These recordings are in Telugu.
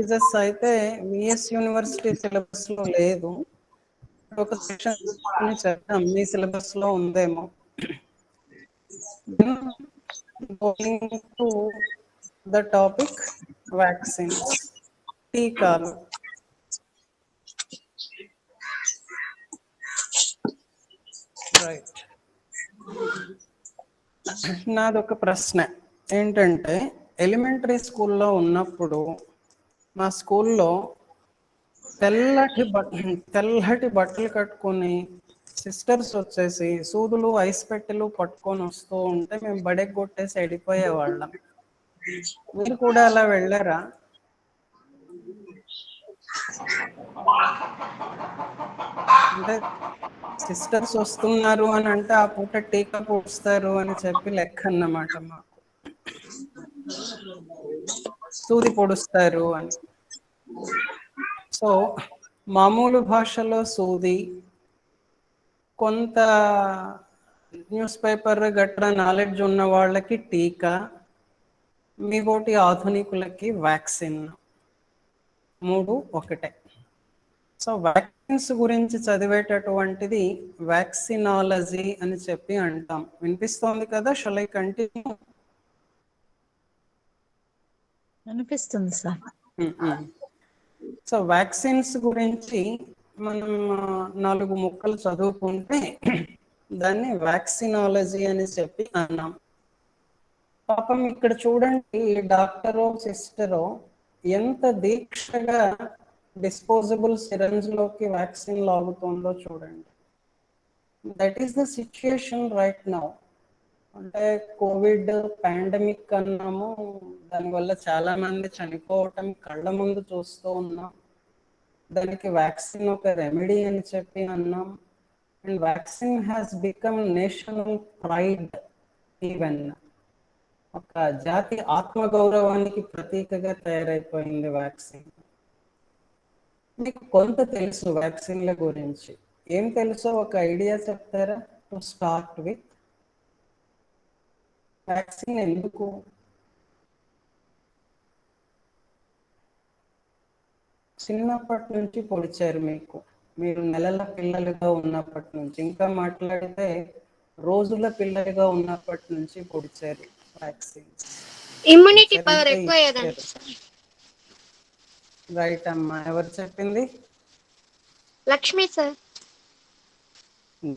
డిసీజెస్ అయితే విఎస్ యూనివర్సిటీ సిలబస్ లో లేదు. ఒక సెక్షన్ చెప్తాం, మీ సిలబస్ లో ఉందేమో. Going to the topic vaccines, టీకాలు. రైట్. నాదొక ప్రశ్న ఏంటంటే, ఎలిమెంటరీ స్కూల్లో ఉన్నప్పుడు మా స్కూల్లో తెల్లటి బట్టలు కట్టుకొని సిస్టర్స్ వచ్చేసి సూదులు ఐస్ పెట్టెలు పట్టుకొని వస్తూ ఉంటే మేము బడెక్ కొట్టేసి వెళ్ళిపోయేవాళ్ళం. మీరు కూడా అలా వెళ్ళారా? అంటే సిస్టర్స్ వస్తున్నారు అని అంటే ఆ పూట టీకా పూస్తారు అని చెప్పి లెక్క అన్నమాట. మాకు సూది పొడుస్తారు అని. సో మామూలు భాషలో సూది, కొంత న్యూస్ పేపర్ గట్రా నాలెడ్జ్ ఉన్న వాళ్ళకి టీకా, మీకోటి ఆధునికులకి వ్యాక్సిన్. మూడు ఒకటే. సో వ్యాక్సిన్స్ గురించి చదివేటటువంటిది వ్యాక్సినాలజీ అని చెప్పి అంటాం. వినిపిస్తోంది కదా? Shall I continue? అనిపిస్తుంది సార్. సో వ్యాక్సిన్స్ గురించి మనం 4 ముక్కలు చదువుకుంటే దాన్ని వ్యాక్సినాలజీ అని చెప్పి అన్నాం. పాపం ఇక్కడ చూడండి, డాక్టరో సిస్టరో ఎంత దీక్షగా డిస్పోజబుల్ సిరంజ్ లోకి వ్యాక్సిన్ లాగుతుందో చూడండి. That is the situation right now. అంటే కోవిడ్ పాండమిక్ అన్నాము, దానివల్ల చాలా మంది చనిపోవటం కళ్ళ ముందు చూస్తూ ఉన్నాం. దానికి వ్యాక్సిన్ ఒక రెమెడీ అని చెప్పి అన్నాం. And vaccine has become national pride. Even ఒక జాతి ఆత్మగౌరవానికి ప్రతీకగా తయారైపోయింది వ్యాక్సిన్. మీకు కొంత తెలుసు వ్యాక్సిన్ల గురించి. ఏం తెలుసో ఒక ఐడియా చెప్తారా? టు స్టార్ట్ విత్, వ్యాక్సిన్ ఎందుకు? చిన్నప్పటి నుంచి పొడిచారు మీకు, మీరు నెలల పిల్లలుగా ఉన్నప్పటి నుంచి, ఇంకా మాట్లాడితే రోజుల పిల్లలుగా ఉన్నప్పటి నుంచి పొడిచారు వ్యాక్సిన్స్. ఇమ్యూనిటీ పవర్ ఎక్కువ అయ్యేదండి. రైట్ అమ్మా. ఎవరు చెప్పింది? Lakshmi sir.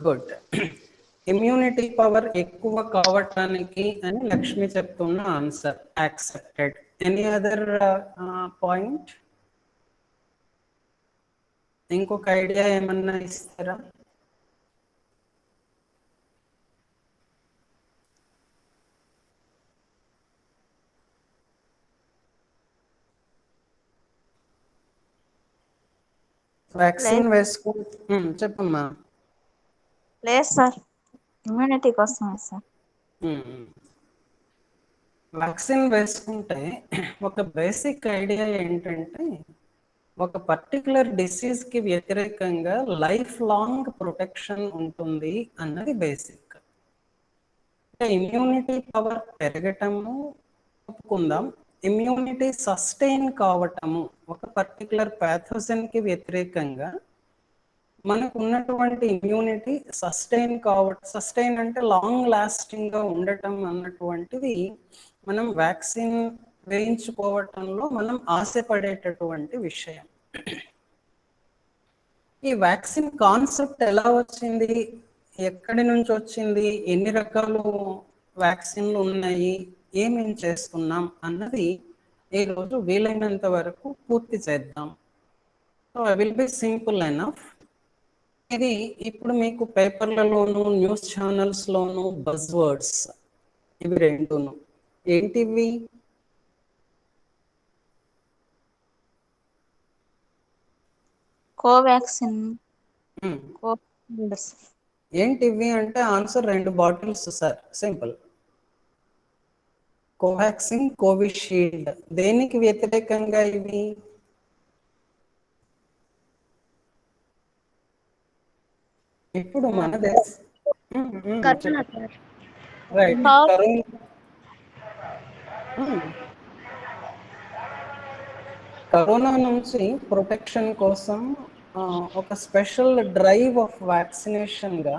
Good. Immunity power ఎక్కువ కావటానికి అని లక్ష్మి చెప్తున్న answer accepted. Any other point? ఇంకొక ఐడియా ఏమన్నా ఇస్తారా? వ్యాక్సిన్ వేసుకుంటే చెప్పమ్మా. లేదు సార్, ఇమ్యూనిటీ కోసమే సార్. వ్యాక్సిన్ వేసుకుంటే ఒక బేసిక్ ఐడియా ఏంటంటే, ఒక పర్టికులర్ డిసీజ్కి వ్యతిరేకంగా లైఫ్ లాంగ్ ప్రొటెక్షన్ ఉంటుంది అన్నది బేసిక్. ఇమ్యూనిటీ పవర్ పెరగటము ఒప్పుకుందాం, ఇమ్యూనిటీ సస్టైన్ కావటము, ఒక పర్టికులర్ ప్యాథోజన్కి వ్యతిరేకంగా మనకు ఉన్నటువంటి ఇమ్యూనిటీ సస్టైన్ అంటే లాంగ్ లాస్టింగ్గా ఉండటం అన్నటువంటిది మనం వ్యాక్సిన్ వేయించుకోవటంలో మనం ఆశపడేటటువంటి విషయం. ఈ వ్యాక్సిన్ కాన్సెప్ట్ ఎలా వచ్చింది, ఎక్కడి నుంచి వచ్చింది, ఎన్ని రకాలు వ్యాక్సిన్లు ఉన్నాయి, ఏమేం చేస్తున్నాం అన్నది ఈరోజు వీలైనంత వరకు పూర్తి చేద్దాం. So I will be simple enough. ఇది ఇప్పుడు మీకు పేపర్లలోను న్యూస్ ఛానల్స్లోను బజ్ వర్డ్స్ ఇవి రెండును. ఏంటివి? కోవాక్సిన్. ఏంటివి అంటే answer 2 bottles sir, simple. Covaxin, Covishield. దేనికి వ్యతిరేకంగా ఇవి? ఇప్పుడు మన రైట్, కరోనా నుంచి ప్రొటెక్షన్ కోసం ఒక స్పెషల్ డ్రైవ్ ఆఫ్ వ్యాక్సినేషన్గా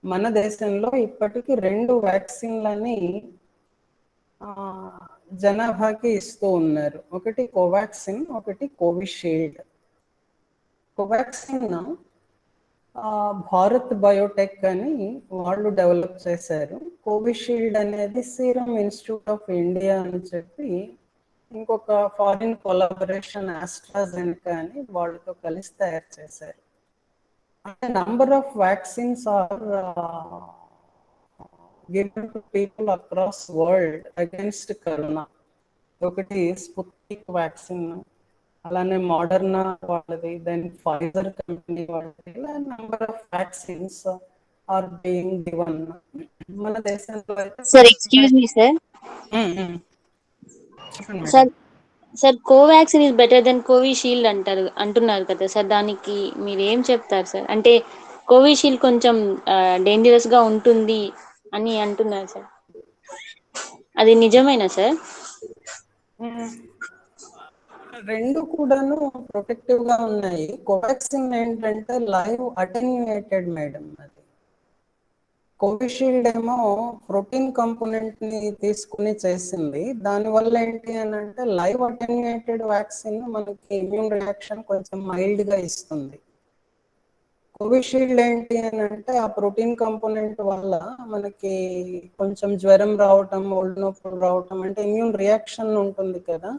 మన దేశంలో ఇప్పటికీ 2 వ్యాక్సిన్లని జనాభాకి ఇస్తూ ఉన్నారు. ఒకటి కోవాక్సిన్, ఒకటి కోవిషీల్డ్. కోవాక్సిన్ భారత్ బయోటెక్ అని వాళ్ళు డెవలప్ చేశారు. కోవిషీల్డ్ అనేది సీరం ఇన్స్టిట్యూట్ ఆఫ్ ఇండియా అని చెప్పి ఇంకొక ఫారిన్ కొలాబరేషన్ ఆస్ట్రాజెనెకా అని వాళ్ళతో కలిసి తయారు చేశారు. అంటే number of vaccines are given to people across world against corona. ఒకటి స్పుత్నిక్ వ్యాక్సిన్, అలానే మోడర్నా వాళ్ళది, దెన్ ఫైజర్ కంపెనీ వాళ్ళది, ఇలా number of vaccines are being given. మన దేశంలో sir excuse me sir sir sir Covaxin is better than Covishield అంటున్నారు కదా సార్, దానికి మీరు ఏం చెప్తారు సార్? అంటే కోవిషీల్డ్ కొంచెం డేంజరస్ గా ఉంటుంది అని అంటున్నారు సార్, అది నిజమేనా సార్? రెండు కూడాను ప్రొటెక్టివ్ గా ఉన్నాయి. కోవాక్సిన్ ఏంటంటే లైవ్ అటెన్యూయేటెడ్ మేడం, అది. కోవిషీల్డ్ ఏమో ప్రోటీన్ కంపోనెంట్ ని తీసుకుని చేసింది. దానివల్ల ఏంటి అని అంటే లైవ్ అటెన్యూయేటెడ్ వ్యాక్సిన్ మనకి ఇమ్యూన్ రియాక్షన్ కొంచెం మైల్డ్ గా ఇస్తుంది. కోవిషీల్డ్ ఏంటి అని అంటే ఆ ప్రోటీన్ కంపోనెంట్ వల్ల మనకి కొంచెం జ్వరం రావటం, ఒళ్ళు నొప్పులు రావటం, అంటే ఇమ్యూన్ రియాక్షన్ ఉంటుంది కదా,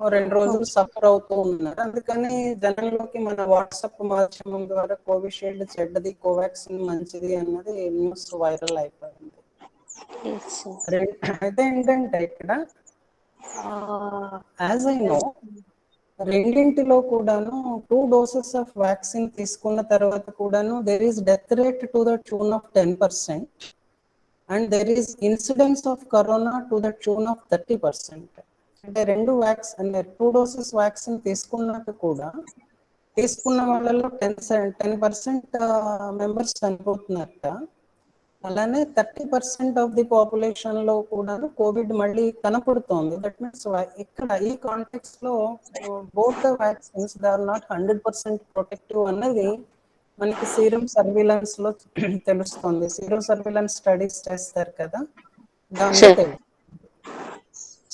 2 రోజులు సఫర్ అవుతూ ఉన్నారు. అందుకని జనంలోకి మన వాట్సాప్ మాధ్యమం ద్వారా కోవిషీల్డ్ చెడ్డది, కోవాక్సిన్ మంచిది అన్నది న్యూస్ వైరల్ అయిపోయింది. అయితే ఏంటంటే ఇక్కడ యాజ్ ఐ నో రెండింటిలో కూడాను 2 doses ఆఫ్ వ్యాక్సిన్ తీసుకున్న తర్వాత కూడాను there is death rate to the tune of 10% and there is incidence of corona to the tune of 30%. అంటే 2 doses వ్యాక్సిన్ తీసుకున్నాక కూడా తీసుకున్న వాళ్ళలో 10% మెంబర్స్ చనిపోతున్నారట. అలానే 30% ఆఫ్ ది పాపులేషన్ లో కూడా కోవిడ్ మళ్ళీ కనపడుతోంది. దట్ మీన్స్ ఇక్కడ ఈ కాంటెక్స్ లో both the vaccines they are not 100% protective అన్నది మనకి సీరం సర్విలెన్స్ లో తెలుస్తుంది. సీరం సర్విలెన్స్ స్టడీస్ చేస్తారు కదా, దానిలో తెలుస్తుంది.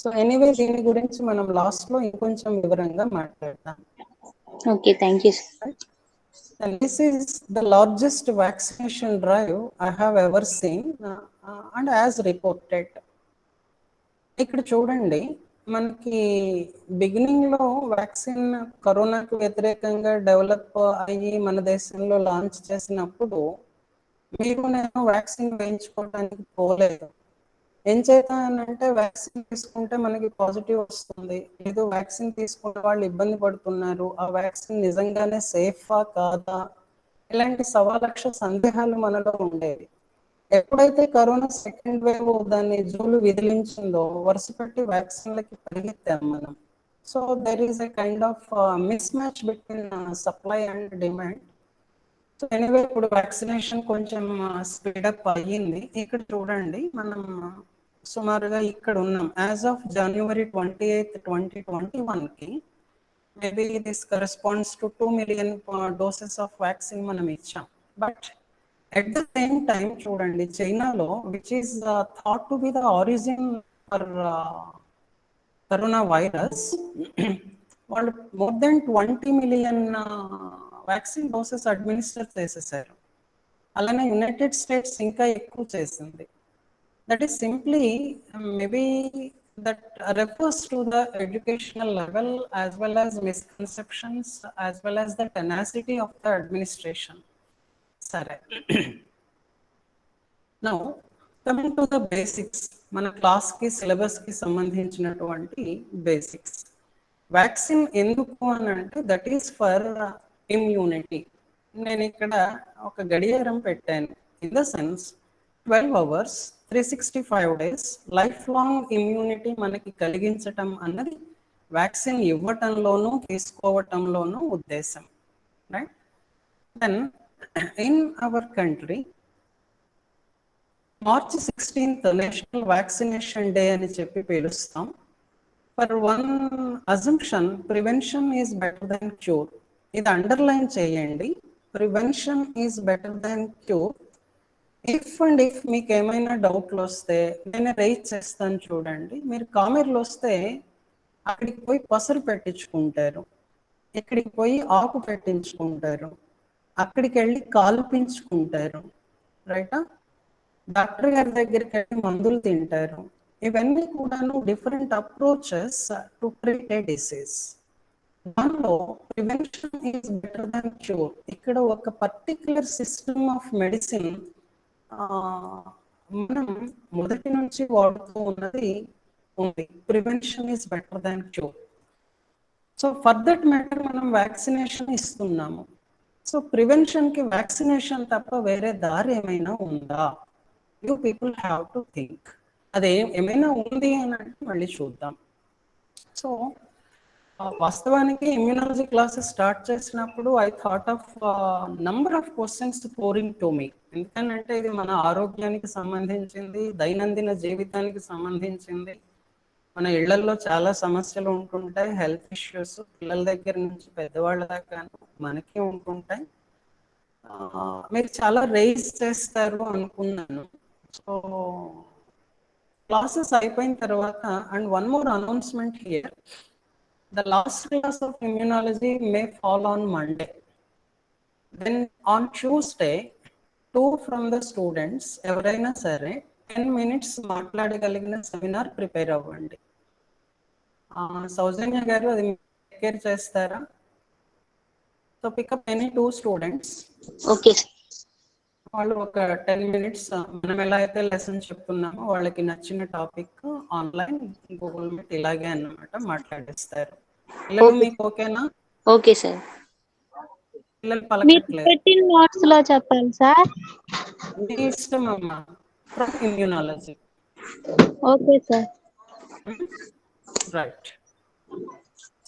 సో ఎనీవే దీని గురించి మనం లాస్ట్ లో ఇంకొంచెం వివరంగా మాట్లాడతాం. Okay, thank you sir. And this is the largest vaccination drive I have ever seen and as reported. ఇక్కడ చూడండి, మనకి బిగినింగ్ లో వ్యాక్సిన్ కరోనాకు వ్యతిరేకంగా డెవలప్ అయ్యి మన దేశంలో లాంచ్ చేసినప్పుడు మీరు నేను వ్యాక్సిన్ వేయించుకోవడానికి పోలేదు. ఏం చేద్దానంటే వ్యాక్సిన్ తీసుకుంటే మనకి పాజిటివ్ వస్తుంది, లేదు వ్యాక్సిన్ తీసుకున్న వాళ్ళు ఇబ్బంది పడుతున్నారు, ఆ వ్యాక్సిన్ నిజంగానే సేఫా కాదా, ఇలాంటి 1,000,000 సందేహాలు మనలో ఉండేవి. ఎప్పుడైతే కరోనా సెకండ్ వేవ్ దాన్ని జూలు విదిలించిందో వరుసపెట్టి వ్యాక్సిన్లకి పరిగెత్తాం మనం. So there is a kind of miss match between supply and demand. So anyway ఇప్పుడు వ్యాక్సినేషన్ కొంచెం స్పీడప్ అయ్యింది. ఇక్కడ చూడండి, మనం సుమారుగా ఇక్కడ ఉన్నాం. యాజ్ ఆఫ్ January 28, 2021 కి maybe this corresponds to 2 million doses of vaccine మనం ఇచ్చాం. But at the same time చూడండి, చైనాలో which is thought to be the origin for corona virus, వాళ్ళు more than 20 million vaccine doses administer చేసేసారు. అలానే యునైటెడ్ స్టేట్స్ ఇంకా ఎక్కువ చేసింది. That is simply maybe that refers to the educational level as well as misconceptions as well as the tenacity of the administration. Sare. Now coming to the basics, మన క్లాస్ కి సిలబస్ కి సంబంధించినటువంటి బేసిక్స్. వ్యాక్సిన్ ఎందుకు అని అంటే దట్ ఈస్ ఫర్ ఇమ్యూనిటీ. నేను ఇక్కడ ఒక గడియారం పెట్టాను. In the sense 12 hours 365 days life long immunity మనకి కలిగించటం అన్నది వ్యాక్సిన్ ఇవ్వటంలోనూ తీసుకోవటంలోనూ ఉద్దేశం, right? Then in our country March 16th national vaccination day అని చెప్పి పిలుస్తాం. For one assumption prevention is better than cure. ఇది అండర్లైన్ చేయండి. Prevention is better than cure. If మీకు ఏమైనా డౌట్లు వస్తే నేను రైజ్ చేస్తాను చూడండి. మీరు కామెర్లు వస్తే అక్కడికి పోయి పసరు పెట్టించుకుంటారు, ఇక్కడికి పోయి ఆకు పెట్టించుకుంటారు, అక్కడికి వెళ్ళి కాల్పించుకుంటారు, రైటా? డాక్టర్ గారి దగ్గరికి వెళ్ళి మందులు తింటారు. ఇవన్నీ కూడాను different approaches to treat a disease. దానిలో prevention is better than cure. ఇక్కడ ఒక పర్టిక్యులర్ సిస్టమ్ ఆఫ్ మెడిసిన్ మనం మొదటి నుంచి వాడుతూ ఉన్నది ఉంది. Prevention is better than cure. So for that matter మనం వ్యాక్సినేషన్ ఇస్తున్నాము. సో ప్రివెన్షన్కి వ్యాక్సినేషన్ తప్ప వేరే దారి ఏమైనా ఉందా? You people have to think. అది ఏమైనా ఉంది అని అంటే మళ్ళీ చూద్దాం. సో వాస్తవానికి ఇమ్యూనాలజీ క్లాసెస్ స్టార్ట్ చేసినప్పుడు I thought of number of questions pouring to me. ఎందుకనంటే ఇది మన ఆరోగ్యానికి సంబంధించింది, దైనందిన జీవితానికి సంబంధించింది. మన ఇళ్లలో చాలా సమస్యలు ఉంటుంటాయి, హెల్త్ ఇష్యూస్, పిల్లల దగ్గర నుంచి పెద్దవాళ్ళ దాకా మనకి ఉంటుంటాయి. మీరు చాలా రైజ్ చేస్తారు అనుకున్నాను. సో క్లాసెస్ అయిపోయిన తర్వాత, and one more announcement here, the last class of immunology may fall on Monday. Then on Tuesday, 2 from the students ఎవరైనా సరే 10 minutes మాట్లాడగలిగిన సెమినార్ ప్రిపేర్ అవ్వండి. సౌజన్య గారు అది కేర్ చేస్తారా? So pick up any 2 students. Okay. వాళ్ళు ఒక 10 minutes మనం ఎలా అయితే లెసన్ చెప్తున్నామో వాళ్ళకి నచ్చిన టాపిక్ ఆన్లైన్ గూగుల్ మీట్ ఇలాగే అన్నమాట మాట్లాడిస్తారు. పిల్లలు మీకు ఓకేనా? Okay sir. పిల్లలు పలకట్లేదు. పెట్టిన నోట్స్ లో చెప్పాలి సార్. మీ ఇష్టం అమ్మా. From immunology. Okay sir. Right.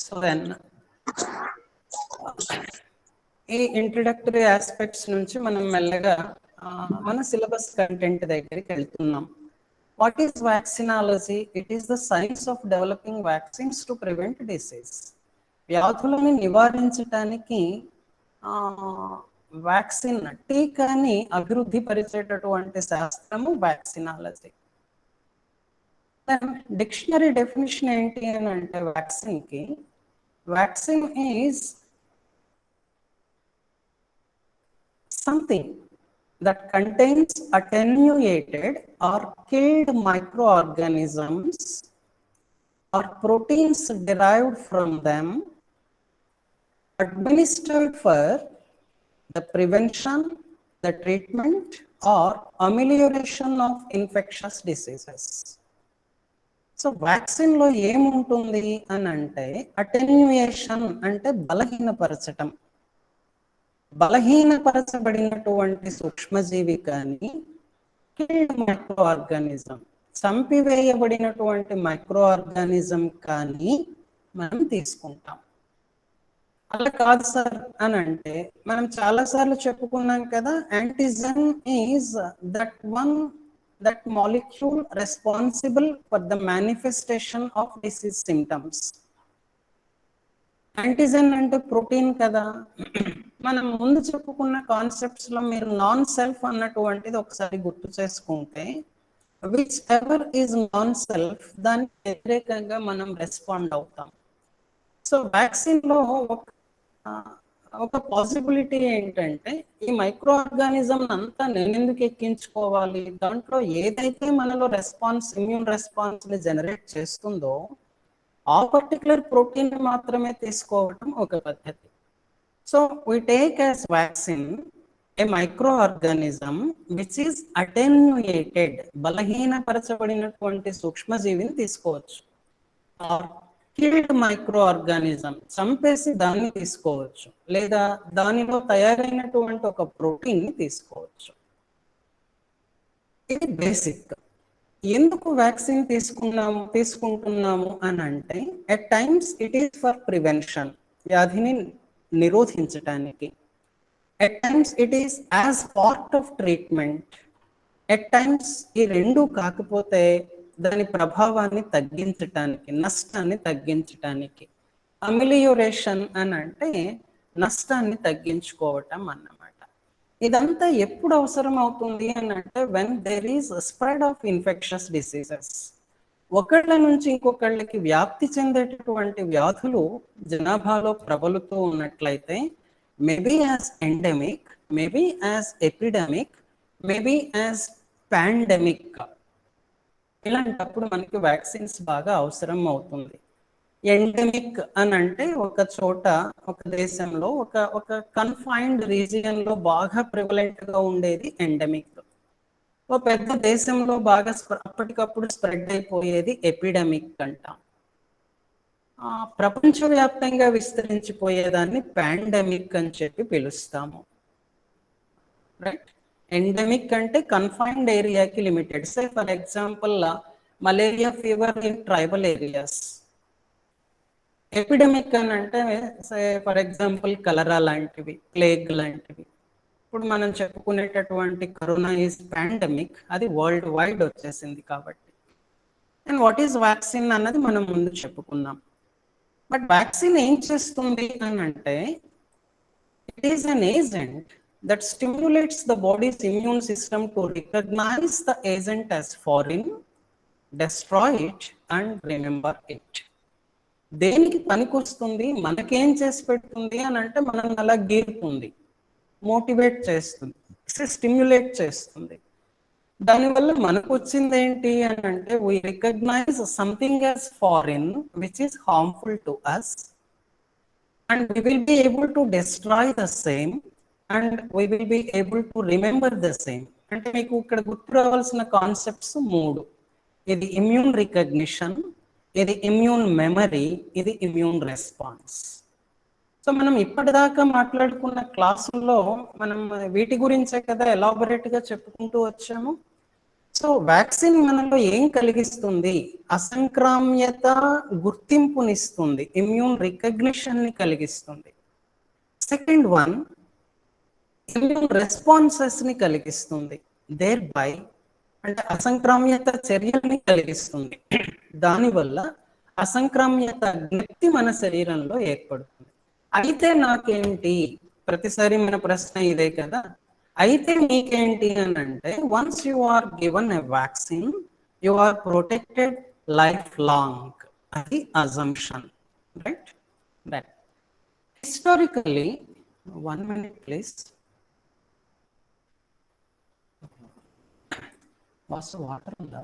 So then ఈ ఇంట్రడక్టరీ ఆస్పెక్ట్స్ నుంచి మనం మెల్లగా మన సిలబస్ కంటెంట్ దగ్గరికి వెళ్తున్నాం. What is vaccinology? It is the science of developing vaccines to prevent disease. వ్యాధులను నివారించడానికి వ్యాక్సిన్, టీకాని అభివృద్ధి పరిచేటటువంటి శాస్త్రము వ్యాక్సినాలజీ. డిక్షనరీ డెఫినేషన్ ఏంటి అని అంటే వ్యాక్సిన్కి, vaccine is something that contains attenuated or killed microorganisms or proteins derived from them, administered for the prevention, the treatment or amelioration of infectious diseases. So vaccine లో ఏముంటుంది అని అంటే అటెన్యుయేషన్ అంటే బలహీనపరచటం. బలహీనపరచబడినటువంటి సూక్ష్మజీవి కానీ, మైక్రో ఆర్గానిజం, చంపివేయబడినటువంటి మైక్రో ఆర్గానిజం కానీ మనం తీసుకుంటాం. అలా కాదు సార్ అని అంటే మనం చాలాసార్లు చెప్పుకున్నాం కదా, antigen is that molecule responsible for the manifestation of disease symptoms. Antigen అంటే ప్రోటీన్ కదా. మనం ముందు చెప్పుకున్న కాన్సెప్ట్స్ లో మీరు నాన్ సెల్ఫ్ అన్నటువంటిది ఒకసారి గుర్తు చేసుకుంటే, which ever is non self, దానికి వ్యతిరేకంగా మనం రెస్పాండ్ అవుతాం. సో వ్యాక్సిన్ లో ఒక పాసిబిలిటీ ఏంటంటే, ఈ మైక్రో ఆర్గానిజం అంతా నేను ఎందుకు ఎక్కించుకోవాలి, దాంట్లో ఏదైతే మనలో రెస్పాన్స్, ఇమ్యూన్ రెస్పాన్స్ ని జనరేట్ చేస్తుందో ఆ పర్టికులర్ ప్రోటీన్ మాత్రమే తీసుకోవడం ఒక పద్ధతి. So we take as vaccine a microorganism which is attenuated, బలహీనపరచబడినటువంటి సూక్ష్మజీవిని తీసుకోవచ్చు. కిల్డ్ మైక్రో ఆర్గానిజం, చంపేసి దాన్ని తీసుకోవచ్చు, లేదా దానిలో తయారైనటువంటి ఒక ప్రోటీన్ ని తీసుకోవచ్చు. ఇది బేసిక్. ఎందుకు వ్యాక్సిన్ తీసుకుంటున్నాము అని అంటే, at times it is for prevention, వ్యాధిని నిరోధించటానికి. At times it is as part of treatment. At times ఈ రెండు కాకపోతే దాని ప్రభావాన్ని తగ్గించటానికి, నష్టాన్ని తగ్గించటానికి. అమిలియోరేషన్ అని అంటే నష్టాన్ని తగ్గించుకోవటం అన్నమాట. ఇదంతా ఎప్పుడు అవసరం అవుతుంది అని అంటే when there is spread of infectious diseases. ఒకళ్ళ నుంచి ఇంకొకళ్ళకి వ్యాప్తి చెందేటటువంటి వ్యాధులు జనాభాలో ప్రబలుతూ ఉన్నట్లయితే, maybe as endemic, maybe as epidemic, maybe as pandemic, ఇలాంటప్పుడు మనకి వ్యాక్సిన్స్ బాగా అవసరం అవుతుంది. ఎండమిక్ అని అంటే ఒక చోట, ఒక దేశంలో, ఒక కన్ఫైన్డ్ రీజియన్ లో బాగా ప్రివలెంట్ గా ఉండేది ఎండమిక్. ఓ పెద్ద దేశంలో బాగా అప్పటికప్పుడు స్ప్రెడ్ అయిపోయేది ఎపిడమిక్ అంటాం. ప్రపంచవ్యాప్తంగా విస్తరించిపోయేదాన్ని పాండమిక్ అని చెప్పి పిలుస్తాము. రైట్. ఎండమిక్ అంటే కన్ఫైన్డ్ ఏరియాకి limited. Say for example malaria fever in tribal areas. Epidemic అని అంటే సే ఫర్ ఎగ్జాంపుల్ కలరా లాంటివి, ప్లేగ్ లాంటివి. ఇప్పుడు మనం చెప్పుకునేటటువంటి కరోనా ఈజ్ పాండమిక్, అది వరల్డ్ వైడ్ వచ్చేసింది కాబట్టి. అండ్ వాట్ ఈజ్ వ్యాక్సిన్ అన్నది మనం ముందు చెప్పుకున్నాం. బట్ వ్యాక్సిన్ ఏం చేస్తుంది అని అంటే, it is an agent that stimulates the body's immune system to recognize the agent as foreign, destroy it and remember it. దేనికి పనికొస్తుంది, మనకేం చేసి పెడుతుంది అని అంటే మనం అలా గీరుతుంది, మోటివేట్ చేస్తుంది, స్టిమ్యులేట్ చేస్తుంది. దానివల్ల మనకు వచ్చింది ఏంటి అని అంటే, we recognize something as foreign which is harmful to us and we will be able to destroy the same and we will be able to remember the same. అంటే మీకు ఇక్కడ గుర్తు రావాల్సిన కాన్సెప్ట్స్ 3. ఇది ఇమ్యూన్ రికగ్నిషన్, ఇది ఇమ్యూన్ మెమరీ, ఇది ఇమ్యూన్ రెస్పాన్స్. సో మనం ఇప్పటిదాకా మాట్లాడుకున్న క్లాసుల్లో మనం వీటి గురించే కదా ఎలాబొరేట్ గా చెప్పుకుంటూ వచ్చాము. సో వ్యాక్సిన్ మనలో ఏం కలిగిస్తుంది? అసంక్రామ్యత గుర్తింపునిస్తుంది, ఇమ్యూన్ రికగ్నిషన్ ని కలిగిస్తుంది. సెకండ్ వన్, ఇమ్యూన్ రెస్పాన్సెస్ ని కలిగిస్తుంది. దేర్ బై అంటే అసంక్రామ్యత చర్యల్ని కలిగిస్తుంది. దానివల్ల అసంక్రామ్యత జ్ఞప్తి మన శరీరంలో ఏర్పడుతుంది. అయితే నాకేంటి? ప్రతిసారి మన ప్రశ్న ఇదే కదా, అయితే మీకేంటి అని అంటే, once you are given a vaccine you are protected life long. అది assumption, right? Right. Historically, 1 minute please. Water ఉందా?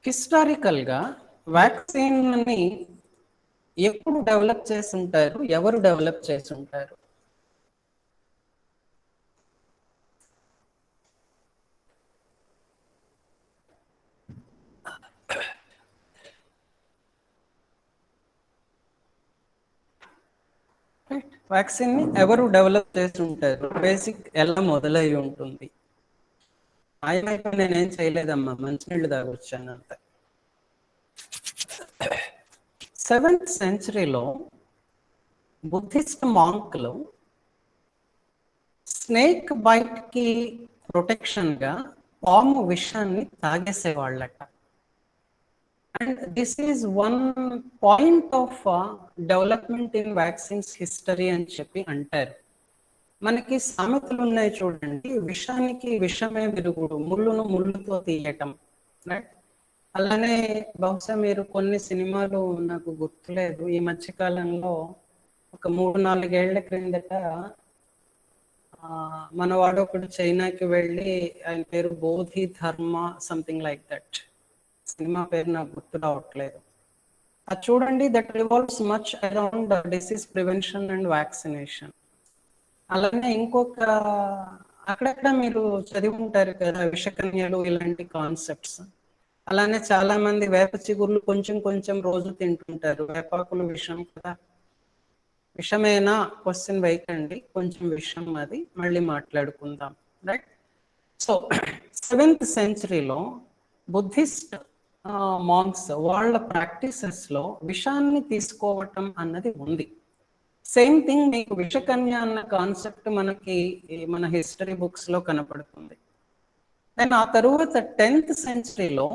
హిస్టారికల్ గా వ్యాక్సిన్ ని ఎప్పుడు డెవలప్ చేసి ఉంటారు, ఎవరు డెవలప్ చేసి ఉంటారు? వ్యాక్సిన్ ని ఎవరు డెవలప్ చేసి ఉంటారు? బేసిక్ ఎలా మొదలై ఉంటుంది? ఆయనైతే నేనేం చేయలేదమ్మా, మంచినీళ్ళు తాగొచ్చాను అంతే. 7th centuryలో బుద్ధిస్ట్ మాంక్లు స్నేక్ బైట్ కి ప్రొటెక్షన్ గా పాము విషాన్ని తాగేసేవాళ్ళట. And this is one point of development in vaccines history అని చెప్పి అంటారు. మనకి సామెతలు ఉన్నాయి చూడండి, విషానికి విషమే విరుగుడు, ముళ్ళును ముళ్ళుతో తీయటం, రైట్? అలానే బహుశా మీరు కొన్ని సినిమాలు, నాకు గుర్తులేదు, ఈ మధ్యకాలంలో ఒక 3-4 ఏళ్ల క్రిందట మనవాడు ఒకడు చైనాకి వెళ్ళి, ఆయన పేరు బోధి ధర్మ సంథింగ్ లైక్ దట్, సినిమా పేరు నాకు గుర్తు రావట్లేదు. అది చూడండి, that revolves much around disease prevention and vaccination. అలానే ఇంకొక అక్కడక్కడ మీరు చదివి ఉంటారు కదా, విషకన్యలు, ఇలాంటి కాన్సెప్ట్స్. అలానే చాలా మంది వేప చిగుర్లు కొంచెం కొంచెం రోజు తింటుంటారు. వేపాకులు విషం కదా, విషమేనా క్వశ్చన్ వేయకండి, కొంచెం విషం, అది మళ్ళీ మాట్లాడుకుందాం, రైట్? సో 7th centuryలో బుద్ధిస్ట్ మాంక్స్ వాళ్ళ ప్రాక్టీసెస్ లో విషాన్ని తీసుకోవటం అన్నది ఉంది. సేమ్ థింగ్ మీకు విషకన్య అన్న కాన్సెప్ట్ మనకి మన హిస్టరీ బుక్స్ లో కనపడుతుంది. దెన్ ఆ తరువాత 10th సెంచరీలో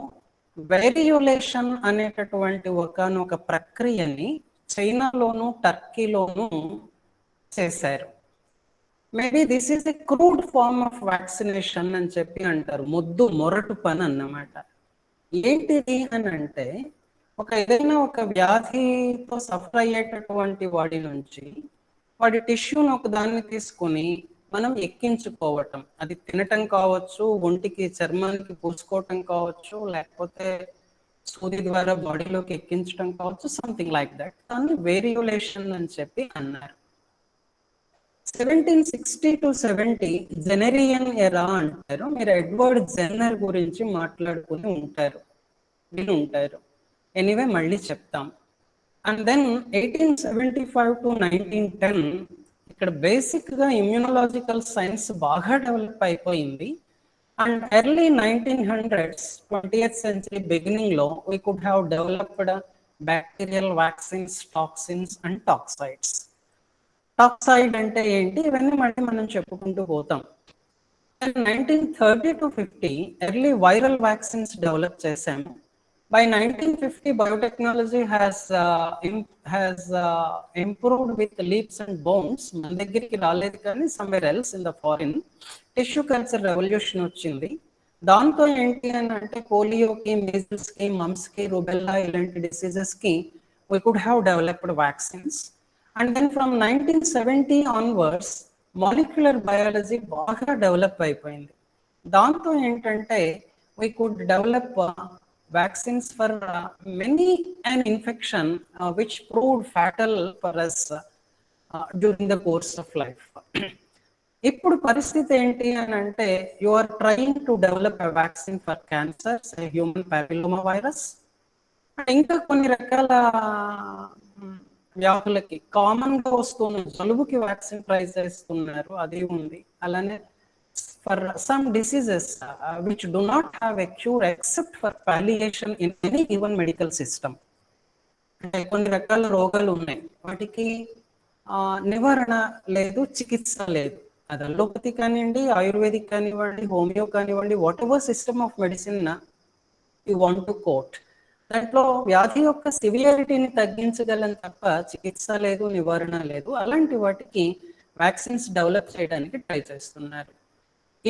వేరియులేషన్ అనేటటువంటి ఒకనొక ప్రక్రియని చైనాలోను టర్కీలోను చేశారు. Maybe this is a crude form of vaccination అని చెప్పి అంటారు. మొరటు పని అన్నమాట. ఏంటిది అని అంటే, ఏదైనా ఒక వ్యాధితో సఫర్ అయ్యేటటువంటి వాడి నుంచి వాడి టిష్యూని ఒక దాన్ని తీసుకుని మనం ఎక్కించుకోవటం, అది తినటం కావచ్చు, ఒంటికి చర్మానికి పూసుకోవటం కావచ్చు, లేకపోతే సూది ద్వారా బాడీలోకి ఎక్కించడం కావచ్చు, సంథింగ్ లైక్ దట్. దాన్ని వేరియులేషన్ అని చెప్పి అన్నారు. 1760 to 70 జెనెరియన్ ఎరా అంటారు. మీరు ఎడ్వర్డ్ జెన్నర్ గురించి మాట్లాడుకుని విని ఉంటారు. ఎనీవే మళ్ళీ చెప్తాం. అండ్ దెన్ 1875 to 1910 ఇక్కడ బేసిక్ గా ఇమ్యూనలాజికల్ సైన్స్ బాగా డెవలప్ అయిపోయింది. And early 1900s 20th century beginning లో we could have developed bacterial vaccines, toxins and toxoids. Toxoid అంటే ఏంటి, ఇవన్నీ మళ్ళీ మనం చెప్పుకుంటూ పోతాం. 1930 to 50 early viral vaccines develop చేశాము. By 1950 biotechnology has improved with leaps and bounds. మన దగ్గరికి రాలేదు కానీ somewhere else in the foreign tissue culture revolution వచ్చింది. దాంతో ఏంటి అని అంటే పోలియోకి, మీజిల్స్కి, మమ్స్కి, రుబెల్లా ఇలాంటి డిసీజెస్కి we could have developed vaccines. And then from 1970 onwards molecular biology బాగా డెవలప్ అయిపోయింది. దాంతో ఏంటంటే we could develop vaccines for many an infection which proved fatal for us during the course of life. ఇప్పుడు పరిస్థితి ఏంటి అని అంటే you are trying to develop a vaccine for cancer, human papilloma virus, ఇంకా కొన్ని రకాల వ్యాధులకి కామన్ గా వస్తున్న జలుబుకి వ్యాక్సిన్ ట్రై చేస్తున్నారు, అది ఉంది. అలానే for some diseases which do not have a cure except for palliation in any given medical system. అంటే కొన్ని రకాల రోగాలు ఉన్నాయి, వాటికి నివారణ లేదు, చికిత్స లేదు. అది అలోపతి కానివ్వండి, ఆయుర్వేదిక్ కానివ్వండి, హోమియో కానివ్వండి, whatever system of medicine you want to quote, దాంట్లో వ్యాధి యొక్క సివియారిటీని తగ్గించగలం తప్ప చికిత్స లేదు, నివారణ లేదు. అలాంటి వాటికి వ్యాక్సిన్స్ డెవలప్ చేయడానికి ట్రై చేస్తున్నారు.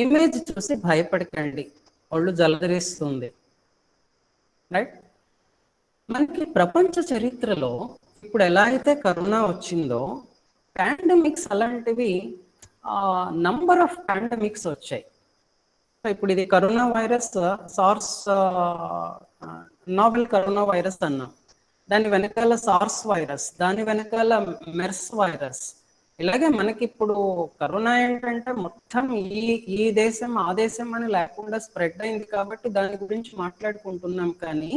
ఇమేజ్ చూసి భయపడకండి, ఒళ్ళు జలదరిస్తుంది, రైట్? మనకి ప్రపంచ చరిత్రలో ఇప్పుడు ఎలా అయితే కరోనా వచ్చిందో, పాండమిక్స్ అలాంటివి నంబర్ ఆఫ్ పాండమిక్స్ వచ్చాయి. ఇప్పుడు ఇది corona virus, SARS novel corona virus అన్నాం, దాని వెనకాల సార్స్ వైరస్, దాని వెనకాల మెర్స్ వైరస్. ఇలాగే మనకి ఇప్పుడు కరోనా ఏంటంటే మొత్తం ఈ దేశం ఆ దేశం అని లేకుండా స్ప్రెడ్ అయింది కాబట్టి దాని గురించి మాట్లాడుకుంటున్నాం. కానీ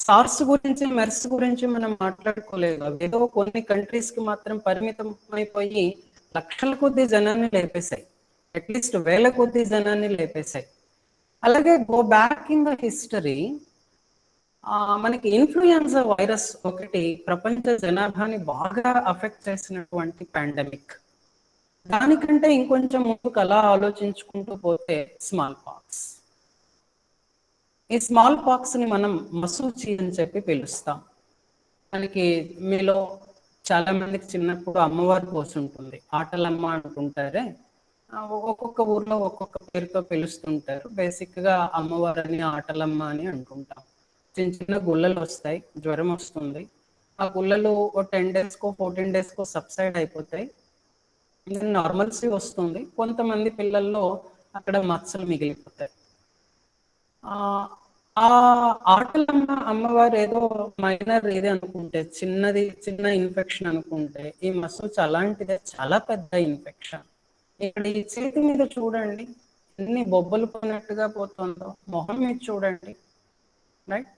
సార్స్ గురించి, మెర్స్ గురించి మనం మాట్లాడుకోలేదు. ఏదో కొన్ని కంట్రీస్ కి మాత్రం పరిమితం అయిపోయి లక్షల కొద్ది జనాన్ని లేపేశాయి, అట్లీస్ట్ వేల కొద్ది జనాన్ని లేపేశాయి. అలాగే go back in the history, మనకి ఇన్ఫ్లుయెన్జా వైరస్ ఒకటి ప్రపంచ జనాభాని బాగా అఫెక్ట్ చేసినటువంటి పాండమిక్. దానికంటే ఇంకొంచెం ముందుకు అలా ఆలోచించుకుంటూ పోతే స్మాల్ పాక్స్. ఈ స్మాల్ పాక్స్ ని మనం మసూచి అని చెప్పి పిలుస్తాం. మనకి మీలో చాలా మందికి చిన్నప్పుడు అమ్మవారి పోసి ఉంటుంది, ఆటలమ్మ అనుకుంటారే, ఒక్కొక్క ఊర్లో ఒక్కొక్క పేరుతో పిలుస్తుంటారు. బేసిక్ గా అమ్మవారిని ఆటలమ్మ అని అనుకుంటాం. చిన్న చిన్న గుళ్ళలు వస్తాయి, జ్వరం వస్తుంది, ఆ గుళ్ళలు 10 days కో 14 days కో సబ్సైడ్ అయిపోతాయి, నార్మల్సీ వస్తుంది. కొంతమంది పిల్లల్లో అక్కడ మచ్చలు మిగిలిపోతాయి. ఆ ఆటలమ్మ అమ్మవారు ఏదో మైనర్ ఇది అనుకుంటే, చిన్న ఇన్ఫెక్షన్ అనుకుంటే, ఈ మసూచి అలాంటిదే, చాలా పెద్ద ఇన్ఫెక్షన్. ఇక్కడ ఈ చేతి మీద చూడండి ఎన్ని బొబ్బలు పోయినట్టుగా పోతుందో, మొహం మీద చూడండి, రైట్?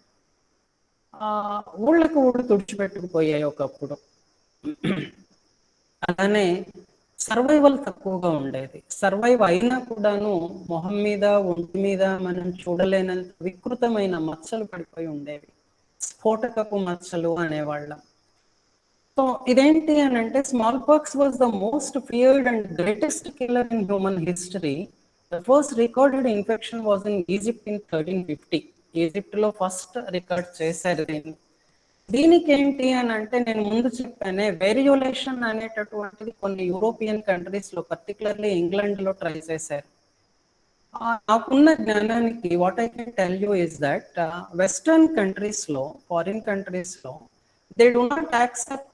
ఊళ్ళకు ఊళ్ళు తుడిచిపెట్టుకుపోయాయి ఒకప్పుడు. అలానే సర్వైవల్ తక్కువగా ఉండేది. సర్వైవ్ అయినా కూడాను మొహం మీద, ఒంటి మీద మనం చూడలేనంత వికృతమైన మచ్చలు పడిపోయి ఉండేవి, స్ఫోటకపు మచ్చలు అనేవాళ్ళం. సో ఇదేంటి అని అంటే small pox was the most feared and greatest killer in human history. The first recorded infection was in Egypt in 1350. Egypt లో ఫస్ట్ రికార్డ్ చేశారు దీన్ని. దీనికి ఏంటి అని అంటే నేను ముందు చెప్పానే, వేరియోలేషన్ అనేటటువంటిది కొన్ని యూరోపియన్ కంట్రీస్ లో పర్టికులర్లీ ఇంగ్లాండ్ లో ట్రై చేశారు. నాకున్న జ్ఞానానికి what I can tell you is that western countries లో, ఫారిన్ కంట్రీస్ లో, they do not accept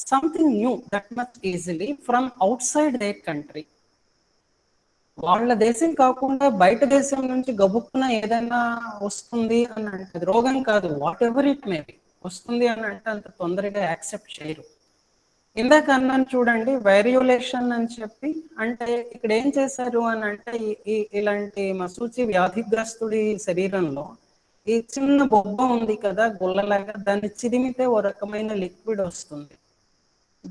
something new that much easily from outside their country. వాళ్ళ దేశం కాకుండా బయట దేశం నుంచి గబుక్కున ఏదైనా వస్తుంది అని అంటే, రోగం కాదు, what ever it may be, వస్తుంది అని అంటే అంత తొందరగా యాక్సెప్ట్ చేయరు. ఇందాక అన్నాను చూడండి, వేరియోలేషన్ అని చెప్పి. అంటే ఇక్కడ ఏం చేశారు అని అంటే, ఇలాంటి మసూచి వ్యాధిగ్రస్తుడి శరీరంలో ఈ చిన్న బొబ్బ ఉంది కదా, గుల్లలాగా, దాన్ని చిదిమితే ఓ రకమైన లిక్విడ్ వస్తుంది.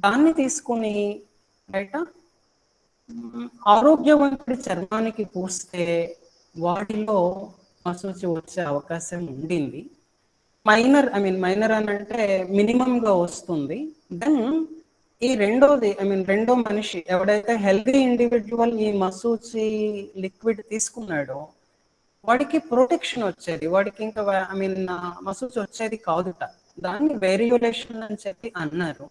దాన్ని తీసుకుని బయట ఆరోగ్యవంతుడి చర్మానికి పూస్తే వాటిలో మసూచి వచ్చే అవకాశం ఉండింది. మైనర్ అని అంటే మినిమం గా వస్తుంది. దెన్ ఈ రెండో మనిషి ఎవడైతే హెల్తీ ఇండివిజువల్ ఈ మసూచి లిక్విడ్ తీసుకున్నాడో వాడికి ప్రొటెక్షన్ వచ్చేది, వాడికి ఇంకా మసూచి వచ్చేది కాదుట. దాన్ని వేరియోలేషన్ అని చెప్పి అన్నారు.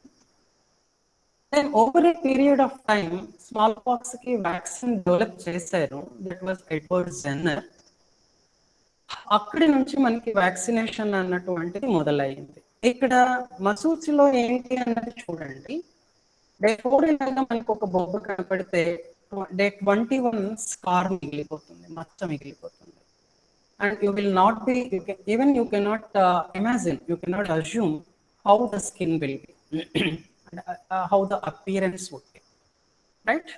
Then over a period of time smallpox కి వ్యాక్సిన్ డెవలప్ చేశారు. That was Edward Jenner. అక్కడి నుంచి మనకి వ్యాక్సినేషన్ అన్నటువంటిది మొదలైంది. ఇక్కడ మసూచిలో ఏంటి అన్నది చూడండి. డే 4 ఇలాగా మనకు ఒక బొబ్బ కనపడితే డే 21 స్కార్ మిగిలిపోతుంది, మచ్చ మిగిలిపోతుంది. And you will not be, you cannot imagine, you cannot assume how the skin will be, how the appearance would be, right?